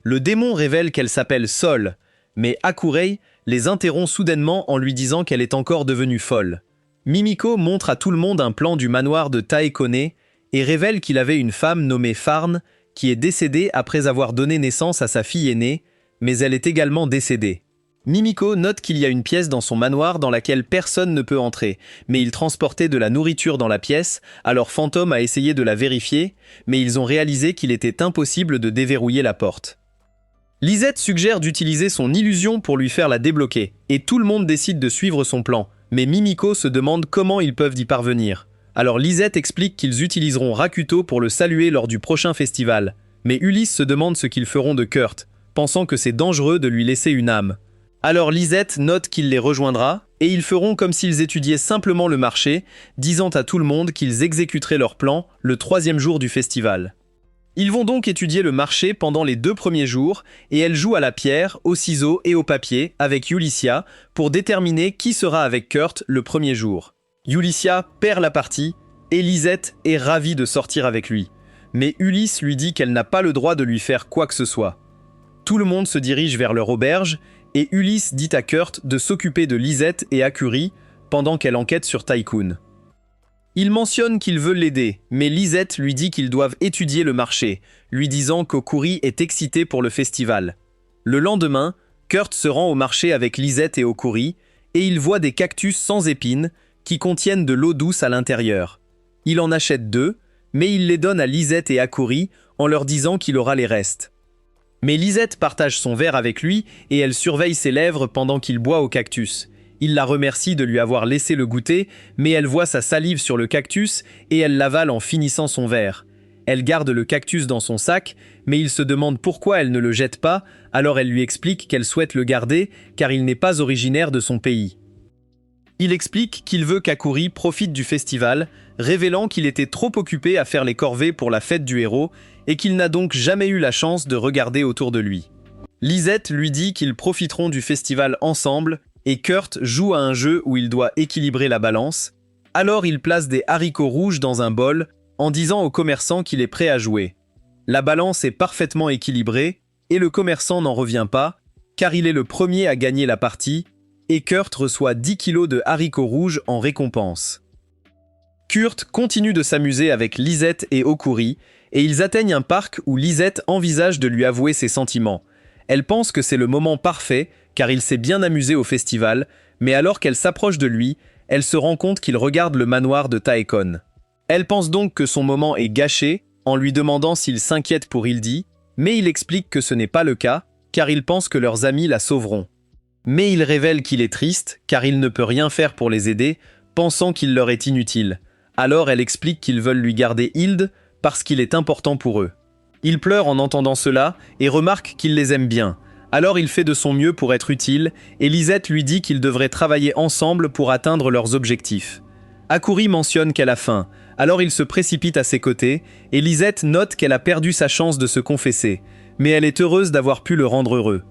Le démon révèle qu'elle s'appelle Sol, mais Akurei les interrompt soudainement en lui disant qu'elle est encore devenue folle. Mimiko montre à tout le monde un plan du manoir de Taekone et révèle qu'il avait une femme nommée Farn qui est décédée après avoir donné naissance à sa fille aînée, mais elle est également décédée. Mimiko note qu'il y a une pièce dans son manoir dans laquelle personne ne peut entrer, mais il transportait de la nourriture dans la pièce, alors Fantôme a essayé de la vérifier, mais ils ont réalisé qu'il était impossible de déverrouiller la porte. Lisette suggère d'utiliser son illusion pour lui faire la débloquer, et tout le monde décide de suivre son plan, mais Mimiko se demande comment ils peuvent y parvenir. Alors Lisette explique qu'ils utiliseront Rakuto pour le saluer lors du prochain festival, mais Ulysse se demande ce qu'ils feront de Kurt, pensant que c'est dangereux de lui laisser une âme. Alors Lisette note qu'il les rejoindra, et ils feront comme s'ils étudiaient simplement le marché, disant à tout le monde qu'ils exécuteraient leur plan le 3e jour du festival. Ils vont donc étudier le marché pendant les 2 premiers jours, et elle joue à la pierre, au ciseau et au papier avec Ulysia pour déterminer qui sera avec Kurt le premier jour. Ulysia perd la partie, et Lisette est ravie de sortir avec lui. Mais Ulysse lui dit qu'elle n'a pas le droit de lui faire quoi que ce soit. Tout le monde se dirige vers leur auberge, et Ulysse dit à Kurt de s'occuper de Lisette et Akuri pendant qu'elle enquête sur Tycoon. Il mentionne qu'il veut l'aider, mais Lisette lui dit qu'ils doivent étudier le marché, lui disant qu'Okuri est excité pour le festival. Le lendemain, Kurt se rend au marché avec Lisette et Okuri, et il voit des cactus sans épines qui contiennent de l'eau douce à l'intérieur. Il en achète 2, mais il les donne à Lisette et Akuri en leur disant qu'il aura les restes. Mais Lisette partage son verre avec lui et elle surveille ses lèvres pendant qu'il boit au cactus. Il la remercie de lui avoir laissé le goûter, mais elle voit sa salive sur le cactus et elle l'avale en finissant son verre. Elle garde le cactus dans son sac, mais il se demande pourquoi elle ne le jette pas, alors elle lui explique qu'elle souhaite le garder car il n'est pas originaire de son pays. Il explique qu'il veut qu'Akuri profite du festival, révélant qu'il était trop occupé à faire les corvées pour la fête du héros et qu'il n'a donc jamais eu la chance de regarder autour de lui. Lisette lui dit qu'ils profiteront du festival ensemble et Kurt joue à un jeu où il doit équilibrer la balance. Alors il place des haricots rouges dans un bol en disant au commerçant qu'il est prêt à jouer. La balance est parfaitement équilibrée et le commerçant n'en revient pas car il est le premier à gagner la partie et Kurt reçoit 10 kilos de haricots rouges en récompense. Kurt continue de s'amuser avec Lisette et Okuri et ils atteignent un parc où Lisette envisage de lui avouer ses sentiments. Elle pense que c'est le moment parfait car il s'est bien amusé au festival, mais alors qu'elle s'approche de lui, elle se rend compte qu'il regarde le manoir de Taekon. Elle pense donc que son moment est gâché en lui demandant s'il s'inquiète pour Hildy, mais il explique que ce n'est pas le cas car il pense que leurs amis la sauveront. Mais il révèle qu'il est triste car il ne peut rien faire pour les aider, pensant qu'il leur est inutile. Alors elle explique qu'ils veulent lui garder Hild parce qu'il est important pour eux. Il pleure en entendant cela et remarque qu'il les aime bien. Alors il fait de son mieux pour être utile, et Lisette lui dit qu'ils devraient travailler ensemble pour atteindre leurs objectifs. Akuri mentionne qu'elle a faim, alors il se précipite à ses côtés, et Lisette note qu'elle a perdu sa chance de se confesser, mais elle est heureuse d'avoir pu le rendre heureux.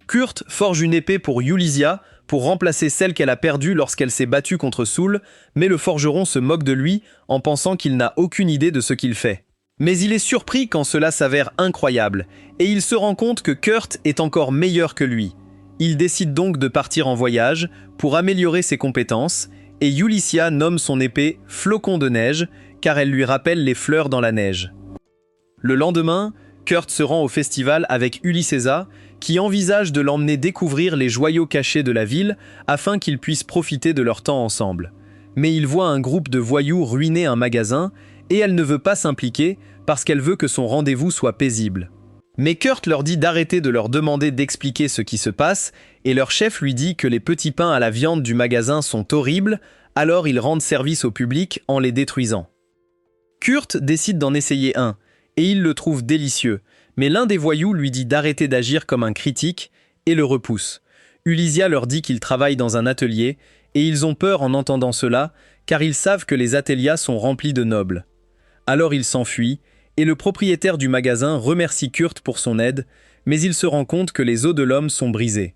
Kurt forge une épée pour Yulisia, pour remplacer celle qu'elle a perdue lorsqu'elle s'est battue contre Soul, mais le forgeron se moque de lui en pensant qu'il n'a aucune idée de ce qu'il fait. Mais il est surpris quand cela s'avère incroyable, et il se rend compte que Kurt est encore meilleur que lui. Il décide donc de partir en voyage pour améliorer ses compétences, et Yulisia nomme son épée « Flocon de neige » car elle lui rappelle les fleurs dans la neige. Le lendemain, Kurt se rend au festival avec Ulyssesa, qui envisage de l'emmener découvrir les joyaux cachés de la ville afin qu'ils puissent profiter de leur temps ensemble. Mais il voit un groupe de voyous ruiner un magasin, et elle ne veut pas s'impliquer parce qu'elle veut que son rendez-vous soit paisible. Mais Kurt leur dit d'arrêter de leur demander d'expliquer ce qui se passe, et leur chef lui dit que les petits pains à la viande du magasin sont horribles, alors ils rendent service au public en les détruisant. Kurt décide d'en essayer un, et il le trouve délicieux, mais l'un des voyous lui dit d'arrêter d'agir comme un critique, et le repousse. Ulysia leur dit qu'ils travaillent dans un atelier, et ils ont peur en entendant cela, car ils savent que les ateliers sont remplis de nobles. Alors ils s'enfuient, et le propriétaire du magasin remercie Kurt pour son aide, mais il se rend compte que les os de l'homme sont brisés.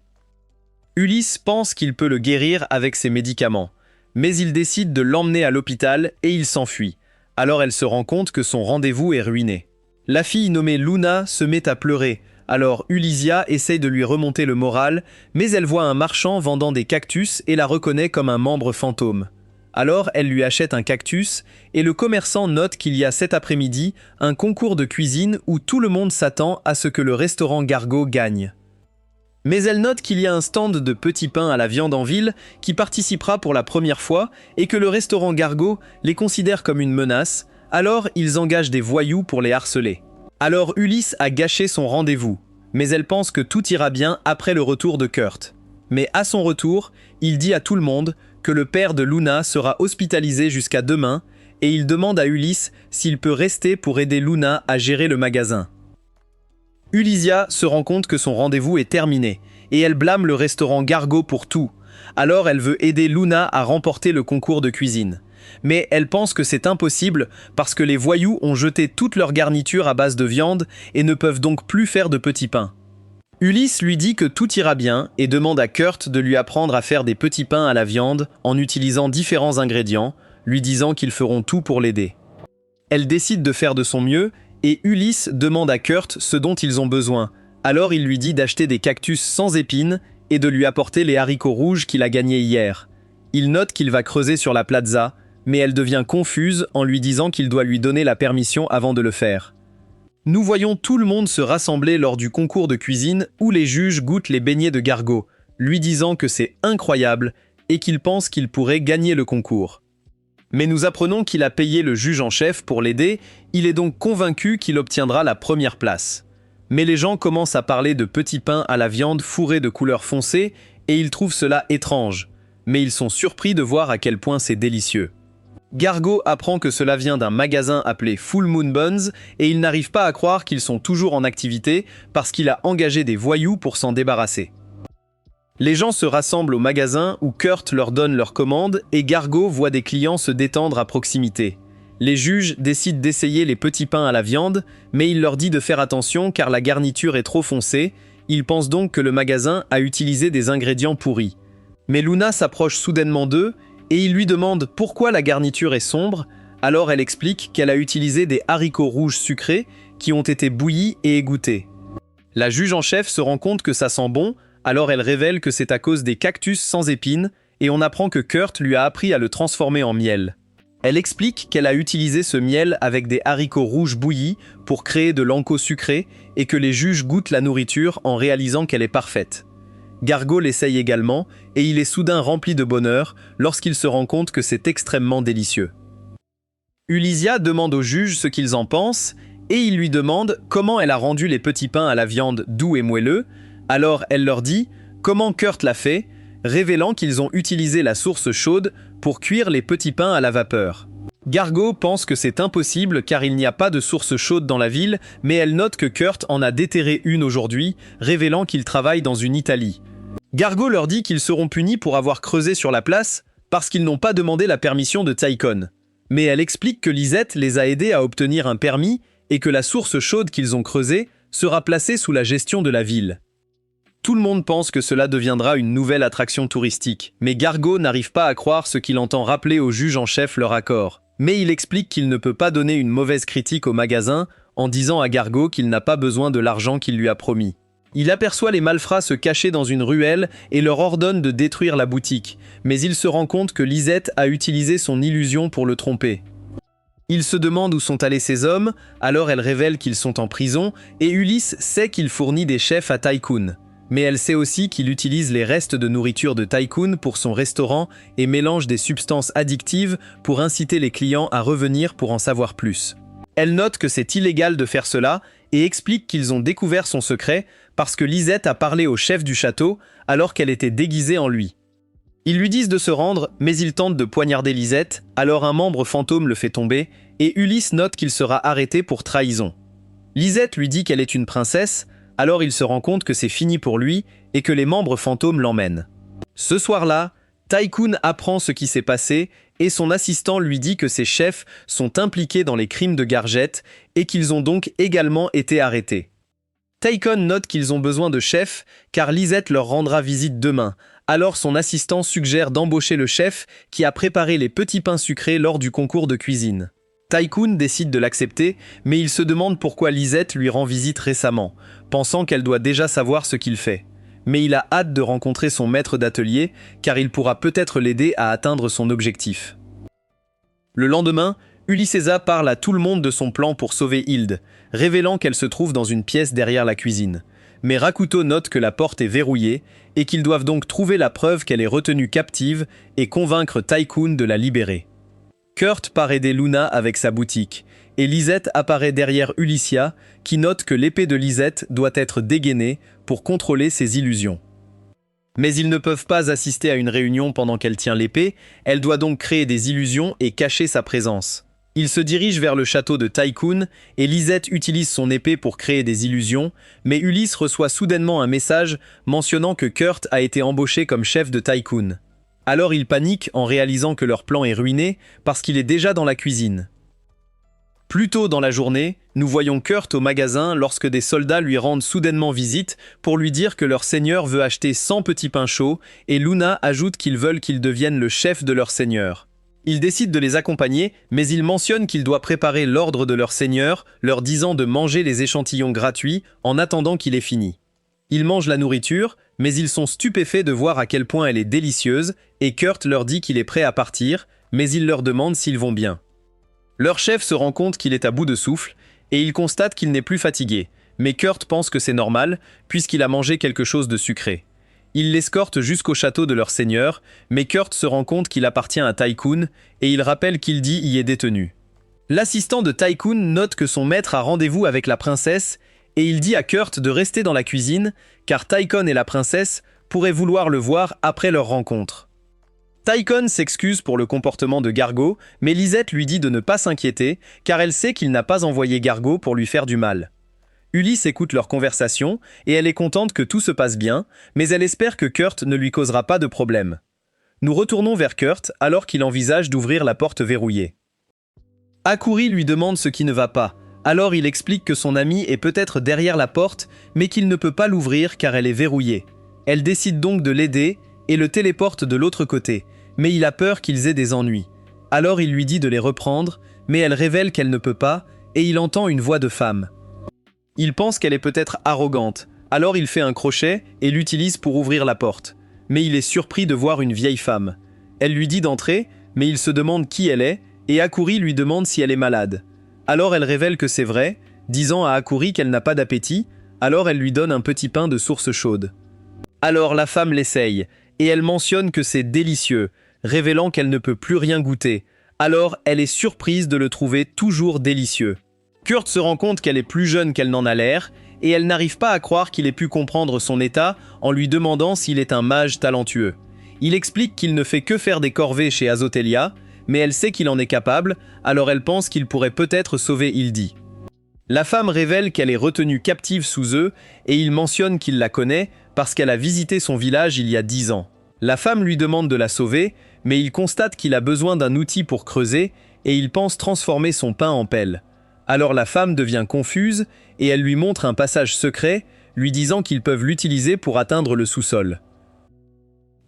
Ulysse pense qu'il peut le guérir avec ses médicaments, mais il décide de l'emmener à l'hôpital et il s'enfuit. Alors elle se rend compte que son rendez-vous est ruiné. La fille nommée Luna se met à pleurer, alors Ulysia essaye de lui remonter le moral, mais elle voit un marchand vendant des cactus et la reconnaît comme un membre fantôme. Alors elle lui achète un cactus, et le commerçant note qu'il y a cet après-midi un concours de cuisine où tout le monde s'attend à ce que le restaurant Gargo gagne. Mais elle note qu'il y a un stand de petits pains à la viande en ville qui participera pour la première fois et que le restaurant Gargo les considère comme une menace, alors ils engagent des voyous pour les harceler. Alors Ulysse a gâché son rendez-vous, mais elle pense que tout ira bien après le retour de Kurt. Mais à son retour, il dit à tout le monde que le père de Luna sera hospitalisé jusqu'à demain et il demande à Ulysse s'il peut rester pour aider Luna à gérer le magasin. Ulysia se rend compte que son rendez-vous est terminé et elle blâme le restaurant Gargo pour tout. Alors elle veut aider Luna à remporter le concours de cuisine. Mais elle pense que c'est impossible parce que les voyous ont jeté toute leur garniture à base de viande et ne peuvent donc plus faire de petits pains. Ulysse lui dit que tout ira bien et demande à Kurt de lui apprendre à faire des petits pains à la viande en utilisant différents ingrédients, lui disant qu'ils feront tout pour l'aider. Elle décide de faire de son mieux et Ulysse demande à Kurt ce dont ils ont besoin. Alors il lui dit d'acheter des cactus sans épines et de lui apporter les haricots rouges qu'il a gagnés hier. Il note qu'il va creuser sur la plaza, mais elle devient confuse en lui disant qu'il doit lui donner la permission avant de le faire. Nous voyons tout le monde se rassembler lors du concours de cuisine où les juges goûtent les beignets de Gargo, lui disant que c'est incroyable et qu'il pense qu'il pourrait gagner le concours. Mais nous apprenons qu'il a payé le juge en chef pour l'aider, il est donc convaincu qu'il obtiendra la première place. Mais les gens commencent à parler de petits pains à la viande fourrés de couleur foncée et ils trouvent cela étrange, mais ils sont surpris de voir à quel point c'est délicieux. Gargo apprend que cela vient d'un magasin appelé Full Moon Buns et il n'arrive pas à croire qu'ils sont toujours en activité parce qu'il a engagé des voyous pour s'en débarrasser. Les gens se rassemblent au magasin où Kurt leur donne leurs commandes et Gargo voit des clients se détendre à proximité. Les juges décident d'essayer les petits pains à la viande, mais il leur dit de faire attention car la garniture est trop foncée. Ils pensent donc que le magasin a utilisé des ingrédients pourris. Mais Luna s'approche soudainement d'eux et il lui demande pourquoi la garniture est sombre, alors elle explique qu'elle a utilisé des haricots rouges sucrés qui ont été bouillis et égouttés. La juge en chef se rend compte que ça sent bon, alors elle révèle que c'est à cause des cactus sans épines et on apprend que Kurt lui a appris à le transformer en miel. Elle explique qu'elle a utilisé ce miel avec des haricots rouges bouillis pour créer de l'anko sucré et que les juges goûtent la nourriture en réalisant qu'elle est parfaite. Gargo l'essaye également et il est soudain rempli de bonheur lorsqu'il se rend compte que c'est extrêmement délicieux. Ulysia demande aux juges ce qu'ils en pensent et il lui demande comment elle a rendu les petits pains à la viande doux et moelleux. Alors elle leur dit comment Kurt l'a fait, révélant qu'ils ont utilisé la source chaude pour cuire les petits pains à la vapeur. Gargo pense que c'est impossible car il n'y a pas de source chaude dans la ville, mais elle note que Kurt en a déterré une aujourd'hui, révélant qu'il travaille dans une Italie. Gargo leur dit qu'ils seront punis pour avoir creusé sur la place parce qu'ils n'ont pas demandé la permission de Tychon. Mais elle explique que Lisette les a aidés à obtenir un permis et que la source chaude qu'ils ont creusée sera placée sous la gestion de la ville. Tout le monde pense que cela deviendra une nouvelle attraction touristique, mais Gargo n'arrive pas à croire ce qu'il entend rappeler au juge en chef leur accord. Mais il explique qu'il ne peut pas donner une mauvaise critique au magasin en disant à Gargo qu'il n'a pas besoin de l'argent qu'il lui a promis. Il aperçoit les malfrats se cacher dans une ruelle et leur ordonne de détruire la boutique, mais il se rend compte que Lisette a utilisé son illusion pour le tromper. Il se demande où sont allés ces hommes, alors elle révèle qu'ils sont en prison, et Ulysse sait qu'il fournit des chefs à Tychon. Mais elle sait aussi qu'il utilise les restes de nourriture de Tychon pour son restaurant et mélange des substances addictives pour inciter les clients à revenir pour en savoir plus. Elle note que c'est illégal de faire cela et explique qu'ils ont découvert son secret parce que Lisette a parlé au chef du château alors qu'elle était déguisée en lui. Ils lui disent de se rendre, mais il tente de poignarder Lisette, alors un membre fantôme le fait tomber et Ulysse note qu'il sera arrêté pour trahison. Lisette lui dit qu'elle est une princesse, alors il se rend compte que c'est fini pour lui et que les membres fantômes l'emmènent. Ce soir-là, Tychon apprend ce qui s'est passé et son assistant lui dit que ses chefs sont impliqués dans les crimes de Gargette et qu'ils ont donc également été arrêtés. Tychon note qu'ils ont besoin de chefs car Lisette leur rendra visite demain, alors son assistant suggère d'embaucher le chef qui a préparé les petits pains sucrés lors du concours de cuisine. Tychon décide de l'accepter, mais il se demande pourquoi Lisette lui rend visite récemment, pensant qu'elle doit déjà savoir ce qu'il fait. Mais il a hâte de rencontrer son maître d'atelier, car il pourra peut-être l'aider à atteindre son objectif. Le lendemain, Ulyssesa parle à tout le monde de son plan pour sauver Hilde, révélant qu'elle se trouve dans une pièce derrière la cuisine. Mais Rakuto note que la porte est verrouillée, et qu'ils doivent donc trouver la preuve qu'elle est retenue captive et convaincre Tychon de la libérer. Kurt part aider Luna avec sa boutique, et Lisette apparaît derrière Ulyssia, qui note que l'épée de Lisette doit être dégainée pour contrôler ses illusions. Mais ils ne peuvent pas assister à une réunion pendant qu'elle tient l'épée, elle doit donc créer des illusions et cacher sa présence. Ils se dirigent vers le château de Tychon, et Lisette utilise son épée pour créer des illusions, mais Ulysse reçoit soudainement un message mentionnant que Kurt a été embauché comme chef de Tychon. Alors ils paniquent en réalisant que leur plan est ruiné parce qu'il est déjà dans la cuisine. Plus tôt dans la journée, nous voyons Kurt au magasin lorsque des soldats lui rendent soudainement visite pour lui dire que leur seigneur veut acheter 100 petits pains chauds et Luna ajoute qu'ils veulent qu'il devienne le chef de leur seigneur. Il décide de les accompagner, mais il mentionne qu'il doit préparer l'ordre de leur seigneur, leur disant de manger les échantillons gratuits en attendant qu'il ait fini. Ils mangent la nourriture, mais ils sont stupéfaits de voir à quel point elle est délicieuse, et Kurt leur dit qu'il est prêt à partir, mais il leur demande s'ils vont bien. Leur chef se rend compte qu'il est à bout de souffle, et il constate qu'il n'est plus fatigué, mais Kurt pense que c'est normal, puisqu'il a mangé quelque chose de sucré. Il l'escorte jusqu'au château de leur seigneur, mais Kurt se rend compte qu'il appartient à Tychon, et il rappelle qu'Hildi y est détenu. L'assistant de Tychon note que son maître a rendez-vous avec la princesse, et il dit à Kurt de rester dans la cuisine, car Tychon et la princesse pourraient vouloir le voir après leur rencontre. Tychon s'excuse pour le comportement de Gargo, mais Lisette lui dit de ne pas s'inquiéter, car elle sait qu'il n'a pas envoyé Gargo pour lui faire du mal. Ulysse écoute leur conversation, et elle est contente que tout se passe bien, mais elle espère que Kurt ne lui causera pas de problème. Nous retournons vers Kurt alors qu'il envisage d'ouvrir la porte verrouillée. Akuri lui demande ce qui ne va pas, alors il explique que son ami est peut-être derrière la porte, mais qu'il ne peut pas l'ouvrir car elle est verrouillée. Elle décide donc de l'aider et le téléporte de l'autre côté, mais il a peur qu'ils aient des ennuis. Alors il lui dit de les reprendre, mais elle révèle qu'elle ne peut pas, et il entend une voix de femme. Il pense qu'elle est peut-être arrogante, alors il fait un crochet et l'utilise pour ouvrir la porte. Mais il est surpris de voir une vieille femme. Elle lui dit d'entrer, mais il se demande qui elle est, et Akuri lui demande si elle est malade. Alors elle révèle que c'est vrai, disant à Akuri qu'elle n'a pas d'appétit, alors elle lui donne un petit pain de source chaude. Alors la femme l'essaye, et elle mentionne que c'est délicieux, révélant qu'elle ne peut plus rien goûter. Alors elle est surprise de le trouver toujours délicieux. Kurt se rend compte qu'elle est plus jeune qu'elle n'en a l'air, et elle n'arrive pas à croire qu'il ait pu comprendre son état en lui demandant s'il est un mage talentueux. Il explique qu'il ne fait que faire des corvées chez Azotelia, mais elle sait qu'il en est capable, alors elle pense qu'il pourrait peut-être sauver Hildy. La femme révèle qu'elle est retenue captive sous eux, et il mentionne qu'il la connaît parce qu'elle a visité son village il y a 10 ans. La femme lui demande de la sauver, mais il constate qu'il a besoin d'un outil pour creuser, et il pense transformer son pain en pelle. Alors la femme devient confuse, et elle lui montre un passage secret, lui disant qu'ils peuvent l'utiliser pour atteindre le sous-sol.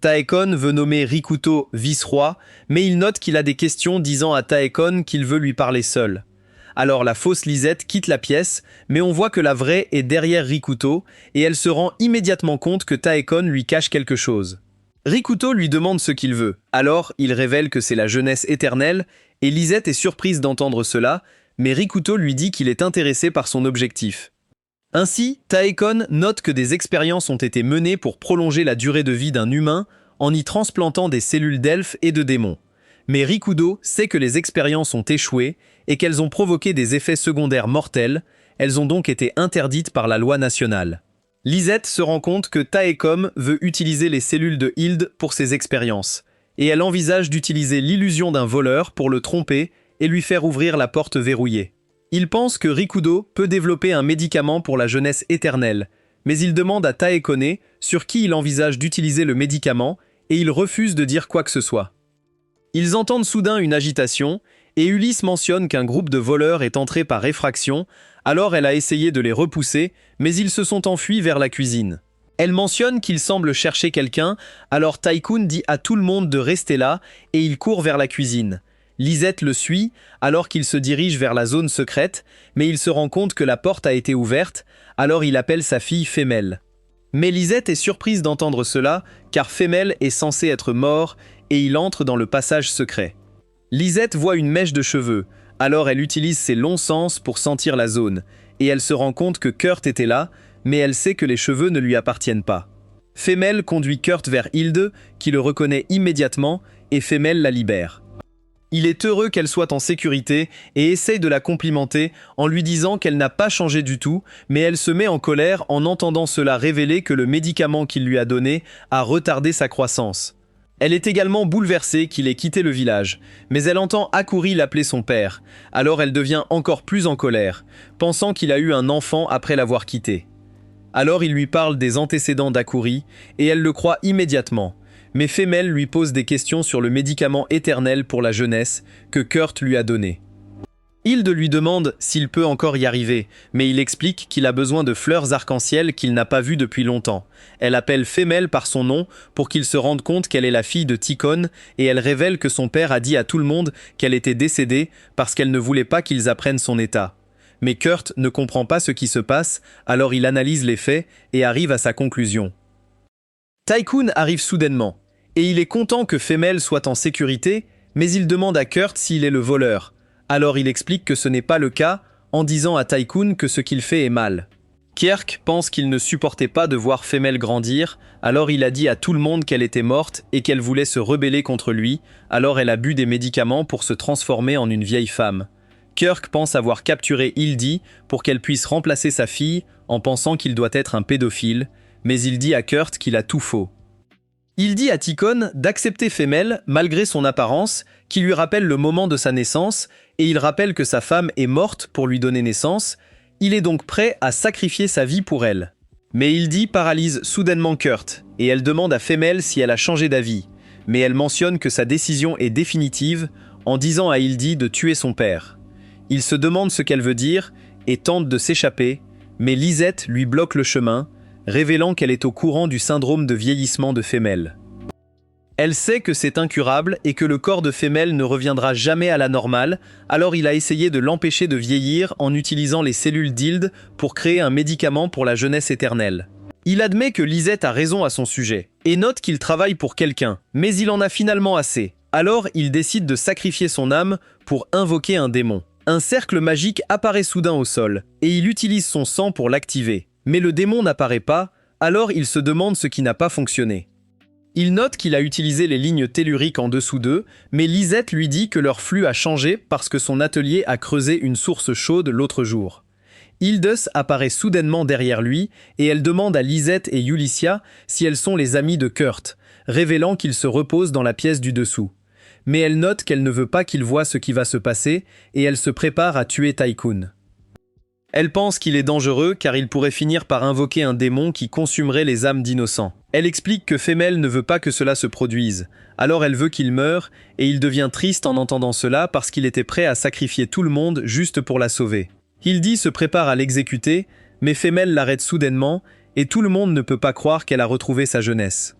Taekon veut nommer Rikuto vice-roi, mais il note qu'il a des questions disant à Taekon qu'il veut lui parler seul. Alors la fausse Lisette quitte la pièce, mais on voit que la vraie est derrière Rikuto, et elle se rend immédiatement compte que Taekon lui cache quelque chose. Rikuto lui demande ce qu'il veut, alors il révèle que c'est la jeunesse éternelle, et Lisette est surprise d'entendre cela, mais Rikuto lui dit qu'il est intéressé par son objectif. Ainsi, Taekon note que des expériences ont été menées pour prolonger la durée de vie d'un humain en y transplantant des cellules d'elfes et de démons. Mais Rikudo sait que les expériences ont échoué et qu'elles ont provoqué des effets secondaires mortels, elles ont donc été interdites par la loi nationale. Lisette se rend compte que Taekom veut utiliser les cellules de Hild pour ses expériences, et elle envisage d'utiliser l'illusion d'un voleur pour le tromper et lui faire ouvrir la porte verrouillée. Il pense que Rikudo peut développer un médicament pour la jeunesse éternelle, mais il demande à Taekone sur qui il envisage d'utiliser le médicament et il refuse de dire quoi que ce soit. Ils entendent soudain une agitation, et Ulysse mentionne qu'un groupe de voleurs est entré par effraction, alors elle a essayé de les repousser, mais ils se sont enfuis vers la cuisine. Elle mentionne qu'ils semblent chercher quelqu'un, alors Taekun dit à tout le monde de rester là, et il court vers la cuisine. Lisette le suit, alors qu'il se dirige vers la zone secrète, mais il se rend compte que la porte a été ouverte, alors il appelle sa fille Femelle. Mais Lisette est surprise d'entendre cela, car Femelle est censé être mort, et il entre dans le passage secret. Lisette voit une mèche de cheveux, alors elle utilise ses longs sens pour sentir la zone, et elle se rend compte que Kurt était là, mais elle sait que les cheveux ne lui appartiennent pas. Femelle conduit Kurt vers Hilde, qui le reconnaît immédiatement, et Femelle la libère. Il est heureux qu'elle soit en sécurité et essaye de la complimenter en lui disant qu'elle n'a pas changé du tout, mais elle se met en colère en entendant cela révéler que le médicament qu'il lui a donné a retardé sa croissance. Elle est également bouleversée qu'il ait quitté le village, mais elle entend Akuri l'appeler son père, alors elle devient encore plus en colère, pensant qu'il a eu un enfant après l'avoir quitté. Alors il lui parle des antécédents d'Akuri, et elle le croit immédiatement, mais Femelle lui pose des questions sur le médicament éternel pour la jeunesse que Kurt lui a donné. Hilde lui demande s'il peut encore y arriver, mais il explique qu'il a besoin de fleurs arc-en-ciel qu'il n'a pas vues depuis longtemps. Elle appelle Femelle par son nom pour qu'il se rende compte qu'elle est la fille de Tikon et elle révèle que son père a dit à tout le monde qu'elle était décédée parce qu'elle ne voulait pas qu'ils apprennent son état. Mais Kurt ne comprend pas ce qui se passe, alors il analyse les faits et arrive à sa conclusion. Taekun arrive soudainement, et il est content que Femelle soit en sécurité, mais il demande à Kurt s'il est le voleur. Alors il explique que ce n'est pas le cas, en disant à Taekun que ce qu'il fait est mal. Kjerk pense qu'il ne supportait pas de voir Femelle grandir, alors il a dit à tout le monde qu'elle était morte et qu'elle voulait se rebeller contre lui, alors elle a bu des médicaments pour se transformer en une vieille femme. Kjerk pense avoir capturé Hildy pour qu'elle puisse remplacer sa fille en pensant qu'il doit être un pédophile, mais il dit à Kurt qu'il a tout faux. Il dit à Tikon d'accepter Femelle malgré son apparence, qui lui rappelle le moment de sa naissance, et il rappelle que sa femme est morte pour lui donner naissance. Il est donc prêt à sacrifier sa vie pour elle. Mais Hildy paralyse soudainement Kurt, et elle demande à Femelle si elle a changé d'avis, mais elle mentionne que sa décision est définitive en disant à Hildy de tuer son père. Il se demande ce qu'elle veut dire et tente de s'échapper, mais Lisette lui bloque le chemin, révélant qu'elle est au courant du syndrome de vieillissement de Femelle. Elle sait que c'est incurable et que le corps de Femelle ne reviendra jamais à la normale, alors il a essayé de l'empêcher de vieillir en utilisant les cellules d'Hild pour créer un médicament pour la jeunesse éternelle. Il admet que Lisette a raison à son sujet, et note qu'il travaille pour quelqu'un, mais il en a finalement assez. Alors il décide de sacrifier son âme pour invoquer un démon. Un cercle magique apparaît soudain au sol, et il utilise son sang pour l'activer. Mais le démon n'apparaît pas, alors il se demande ce qui n'a pas fonctionné. Il note qu'il a utilisé les lignes telluriques en dessous d'eux, mais Lisette lui dit que leur flux a changé parce que son atelier a creusé une source chaude l'autre jour. Hildus apparaît soudainement derrière lui, et elle demande à Lisette et Ulycia si elles sont les amies de Kurt, révélant qu'il se repose dans la pièce du dessous. mais elle note qu'elle ne veut pas qu'il voie ce qui va se passer et elle se prépare à tuer Tycoon. Elle pense qu'il est dangereux car il pourrait finir par invoquer un démon qui consumerait les âmes d'innocents. Elle explique que Femelle ne veut pas que cela se produise, alors elle veut qu'il meure et il devient triste en entendant cela parce qu'il était prêt à sacrifier tout le monde juste pour la sauver. Hildy se prépare à l'exécuter, mais Femelle l'arrête soudainement et tout le monde ne peut pas croire qu'elle a retrouvé sa jeunesse.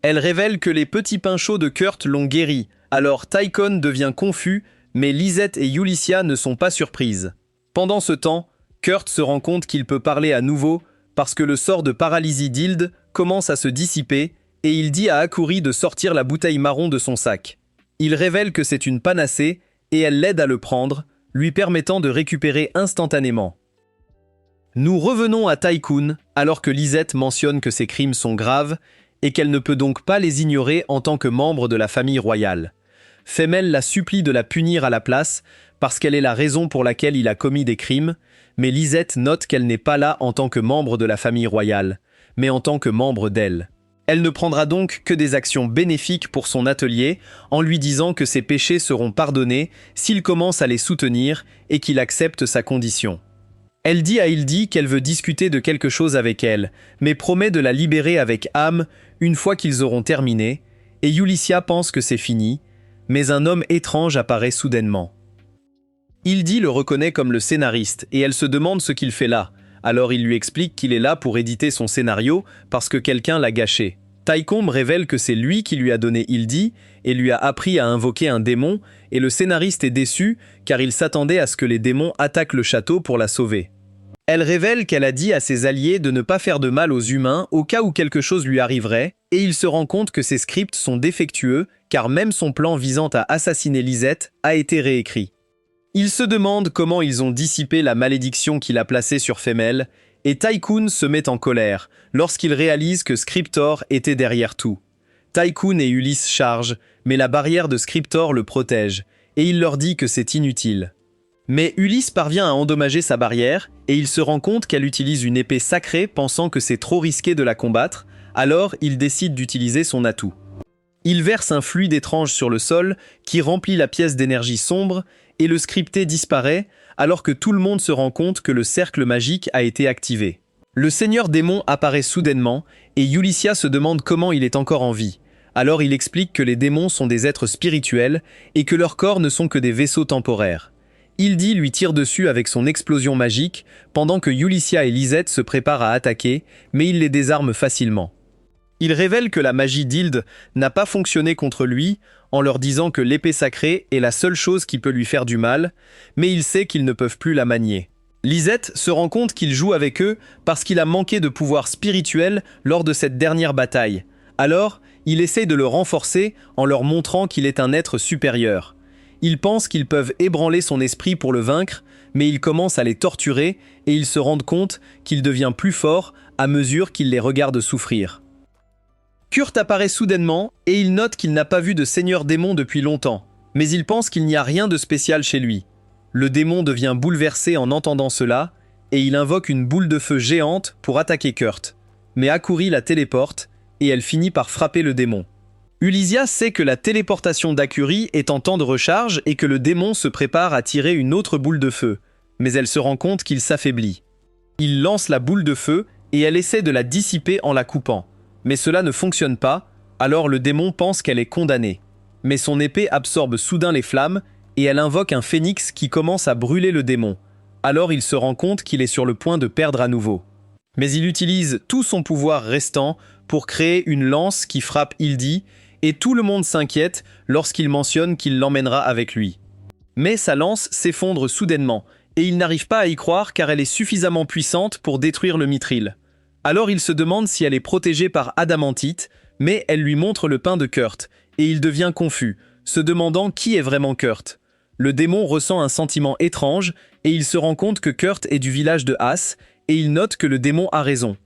Elle révèle que les petits pains chauds de Kurt l'ont guéri, alors Tycoon devient confus, mais Lisette et Yulissia ne sont pas surprises. Pendant ce temps, Kurt se rend compte qu'il peut parler à nouveau parce que le sort de paralysie d'Hild commence à se dissiper et il dit à Akuri de sortir la bouteille marron de son sac. Il révèle que c'est une panacée et elle l'aide à le prendre, lui permettant de récupérer instantanément. Nous revenons à Tycoon alors que Lisette mentionne que ses crimes sont graves et qu'elle ne peut donc pas les ignorer en tant que membre de la famille royale. Femelle la supplie de la punir à la place parce qu'elle est la raison pour laquelle il a commis des crimes, mais Lisette note qu'elle n'est pas là en tant que membre de la famille royale, mais en tant que membre d'elle. Elle ne prendra donc que des actions bénéfiques pour son atelier en lui disant que ses péchés seront pardonnés s'il commence à les soutenir et qu'il accepte sa condition. Elle dit à Hildy qu'elle veut discuter de quelque chose avec elle, mais promet de la libérer avec âme une fois qu'ils auront terminé, et Yulissia pense que c'est fini, mais un homme étrange apparaît soudainement. Hildy le reconnaît comme le scénariste et elle se demande ce qu'il fait là. Alors il lui explique qu'il est là pour éditer son scénario parce que quelqu'un l'a gâché. Tycoon révèle que c'est lui qui lui a donné Hildy et lui a appris à invoquer un démon et le scénariste est déçu car il s'attendait à ce que les démons attaquent le château pour la sauver. Elle révèle qu'elle a dit à ses alliés de ne pas faire de mal aux humains au cas où quelque chose lui arriverait et il se rend compte que ses scripts sont défectueux car même son plan visant à assassiner Lisette a été réécrit. Il se demande comment ils ont dissipé la malédiction qu'il a placée sur Femelle, et Tycoon se met en colère lorsqu'il réalise que Scriptor était derrière tout. Tycoon et Ulysse chargent, mais la barrière de Scriptor le protège, et il leur dit que c'est inutile. Mais Ulysse parvient à endommager sa barrière, et il se rend compte qu'elle utilise une épée sacrée pensant que c'est trop risqué de la combattre, alors il décide d'utiliser son atout. Il verse un fluide étrange sur le sol qui remplit la pièce d'énergie sombre et le scripté disparaît alors que tout le monde se rend compte que le cercle magique a été activé. Le seigneur démon apparaît soudainement et Yulissia se demande comment il est encore en vie. Alors il explique que les démons sont des êtres spirituels et que leurs corps ne sont que des vaisseaux temporaires. Hildy lui tire dessus avec son explosion magique pendant que Yulissia et Lisette se préparent à attaquer, mais il les désarme facilement. Il révèle que la magie d'Hild n'a pas fonctionné contre lui en leur disant que l'épée sacrée est la seule chose qui peut lui faire du mal, mais il sait qu'ils ne peuvent plus la manier. Lisette se rend compte qu'il joue avec eux parce qu'il a manqué de pouvoir spirituel lors de cette dernière bataille. Alors, il essaie de le renforcer en leur montrant qu'il est un être supérieur. Ils pensent qu'ils peuvent ébranler son esprit pour le vaincre, mais ils commencent à les torturer et ils se rendent compte qu'il devient plus fort à mesure qu'ils les regardent souffrir. Kurt apparaît soudainement et il note qu'il n'a pas vu de seigneur démon depuis longtemps, mais il pense qu'il n'y a rien de spécial chez lui. Le démon devient bouleversé en entendant cela et il invoque une boule de feu géante pour attaquer Kurt. Mais Akuri la téléporte et elle finit par frapper le démon. Ulysia sait que la téléportation d'Akuri est en temps de recharge et que le démon se prépare à tirer une autre boule de feu, mais elle se rend compte qu'il s'affaiblit. Il lance la boule de feu et elle essaie de la dissiper en la coupant. Mais cela ne fonctionne pas, alors le démon pense qu'elle est condamnée. Mais son épée absorbe soudain les flammes et elle invoque un phénix qui commence à brûler le démon. Alors il se rend compte qu'il est sur le point de perdre à nouveau. Mais il utilise tout son pouvoir restant pour créer une lance qui frappe Hildy et tout le monde s'inquiète lorsqu'il mentionne qu'il l'emmènera avec lui. Mais sa lance s'effondre soudainement et il n'arrive pas à y croire car elle est suffisamment puissante pour détruire le mithril. Alors il se demande si elle est protégée par Adamantite, mais elle lui montre le pain de Kurt, et il devient confus, se demandant qui est vraiment Kurt. Le démon ressent un sentiment étrange, et il se rend compte que Kurt est du village de As, et il note que le démon a raison.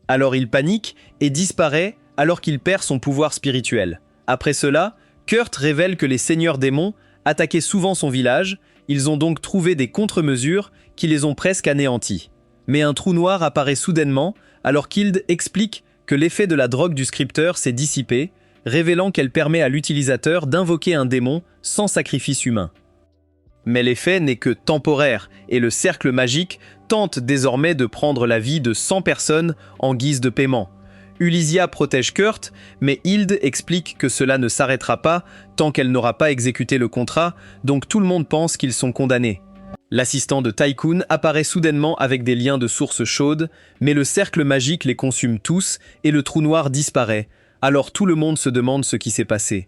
Alors il panique et disparaît alors qu'il perd son pouvoir spirituel. Après cela, Kurt révèle que les seigneurs démons attaquaient souvent son village, ils ont donc trouvé des contre-mesures qui les ont presque anéantis. Mais un trou noir apparaît soudainement, alors qu'Hild explique que l'effet de la drogue du scripteur s'est dissipé, révélant qu'elle permet à l'utilisateur d'invoquer un démon sans sacrifice humain. Mais l'effet n'est que temporaire, et le cercle magique tente désormais de prendre la vie de 100 personnes en guise de paiement. Ulysia protège Kurt, mais Hilde explique que cela ne s'arrêtera pas tant qu'elle n'aura pas exécuté le contrat, donc tout le monde pense qu'ils sont condamnés. L'assistant de Tycoon apparaît soudainement avec des liens de source chaude, mais le cercle magique les consume tous et le trou noir disparaît, alors tout le monde se demande ce qui s'est passé.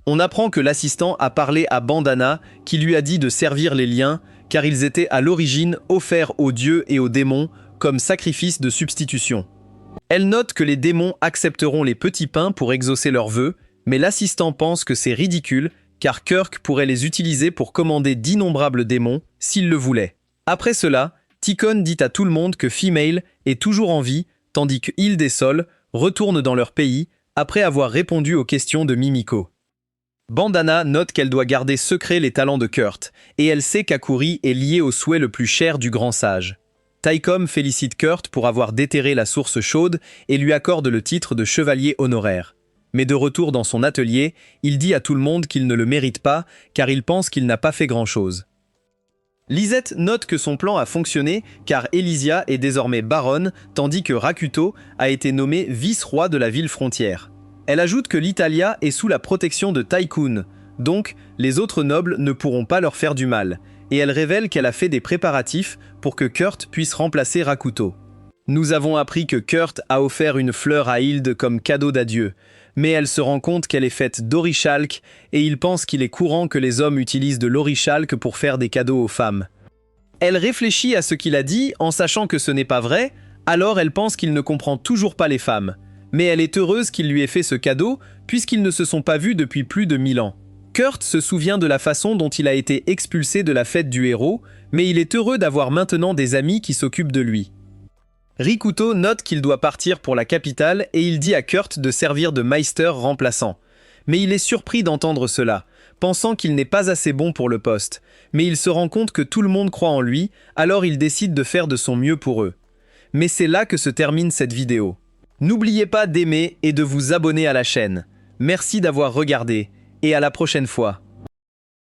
On apprend que l'assistant a parlé à Bandana qui lui a dit de servir les liens car ils étaient à l'origine offerts aux dieux et aux démons comme sacrifice de substitution. Elle note que les démons accepteront les petits pains pour exaucer leurs vœux, mais l'assistant pense que c'est ridicule car Kirk pourrait les utiliser pour commander d'innombrables démons s'il le voulait. Après cela, Tycoon dit à tout le monde que Female est toujours en vie, tandis que Hilde et Sol retournent dans leur pays après avoir répondu aux questions de Mimiko. Bandana note qu'elle doit garder secret les talents de Kurt, et elle sait qu'Akuri est lié au souhait le plus cher du grand sage. Tycom félicite Kurt pour avoir déterré la source chaude et lui accorde le titre de chevalier honoraire. Mais de retour dans son atelier, il dit à tout le monde qu'il ne le mérite pas car il pense qu'il n'a pas fait grand-chose. Lisette note que son plan a fonctionné car Elysia est désormais baronne tandis que Rakuto a été nommé vice-roi de la ville frontière. Elle ajoute que l'Italia est sous la protection de Tycoon, donc les autres nobles ne pourront pas leur faire du mal, et elle révèle qu'elle a fait des préparatifs pour que Kurt puisse remplacer Rakuto. Nous avons appris que Kurt a offert une fleur à Hilde comme cadeau d'adieu, mais elle se rend compte qu'elle est faite d'orichalque et il pense qu'il est courant que les hommes utilisent de l'orichalque pour faire des cadeaux aux femmes. Elle réfléchit à ce qu'il a dit en sachant que ce n'est pas vrai, alors elle pense qu'il ne comprend toujours pas les femmes. Mais elle est heureuse qu'il lui ait fait ce cadeau puisqu'ils ne se sont pas vus depuis plus de 1000 ans. Kurt se souvient de la façon dont il a été expulsé de la fête du héros, mais il est heureux d'avoir maintenant des amis qui s'occupent de lui. Rikuto note qu'il doit partir pour la capitale et il dit à Kurt de servir de Meister remplaçant. Mais il est surpris d'entendre cela, pensant qu'il n'est pas assez bon pour le poste. Mais il se rend compte que tout le monde croit en lui, alors il décide de faire de son mieux pour eux. Mais c'est là que se termine cette vidéo. N'oubliez pas d'aimer et de vous abonner à la chaîne. Merci d'avoir regardé et à la prochaine fois.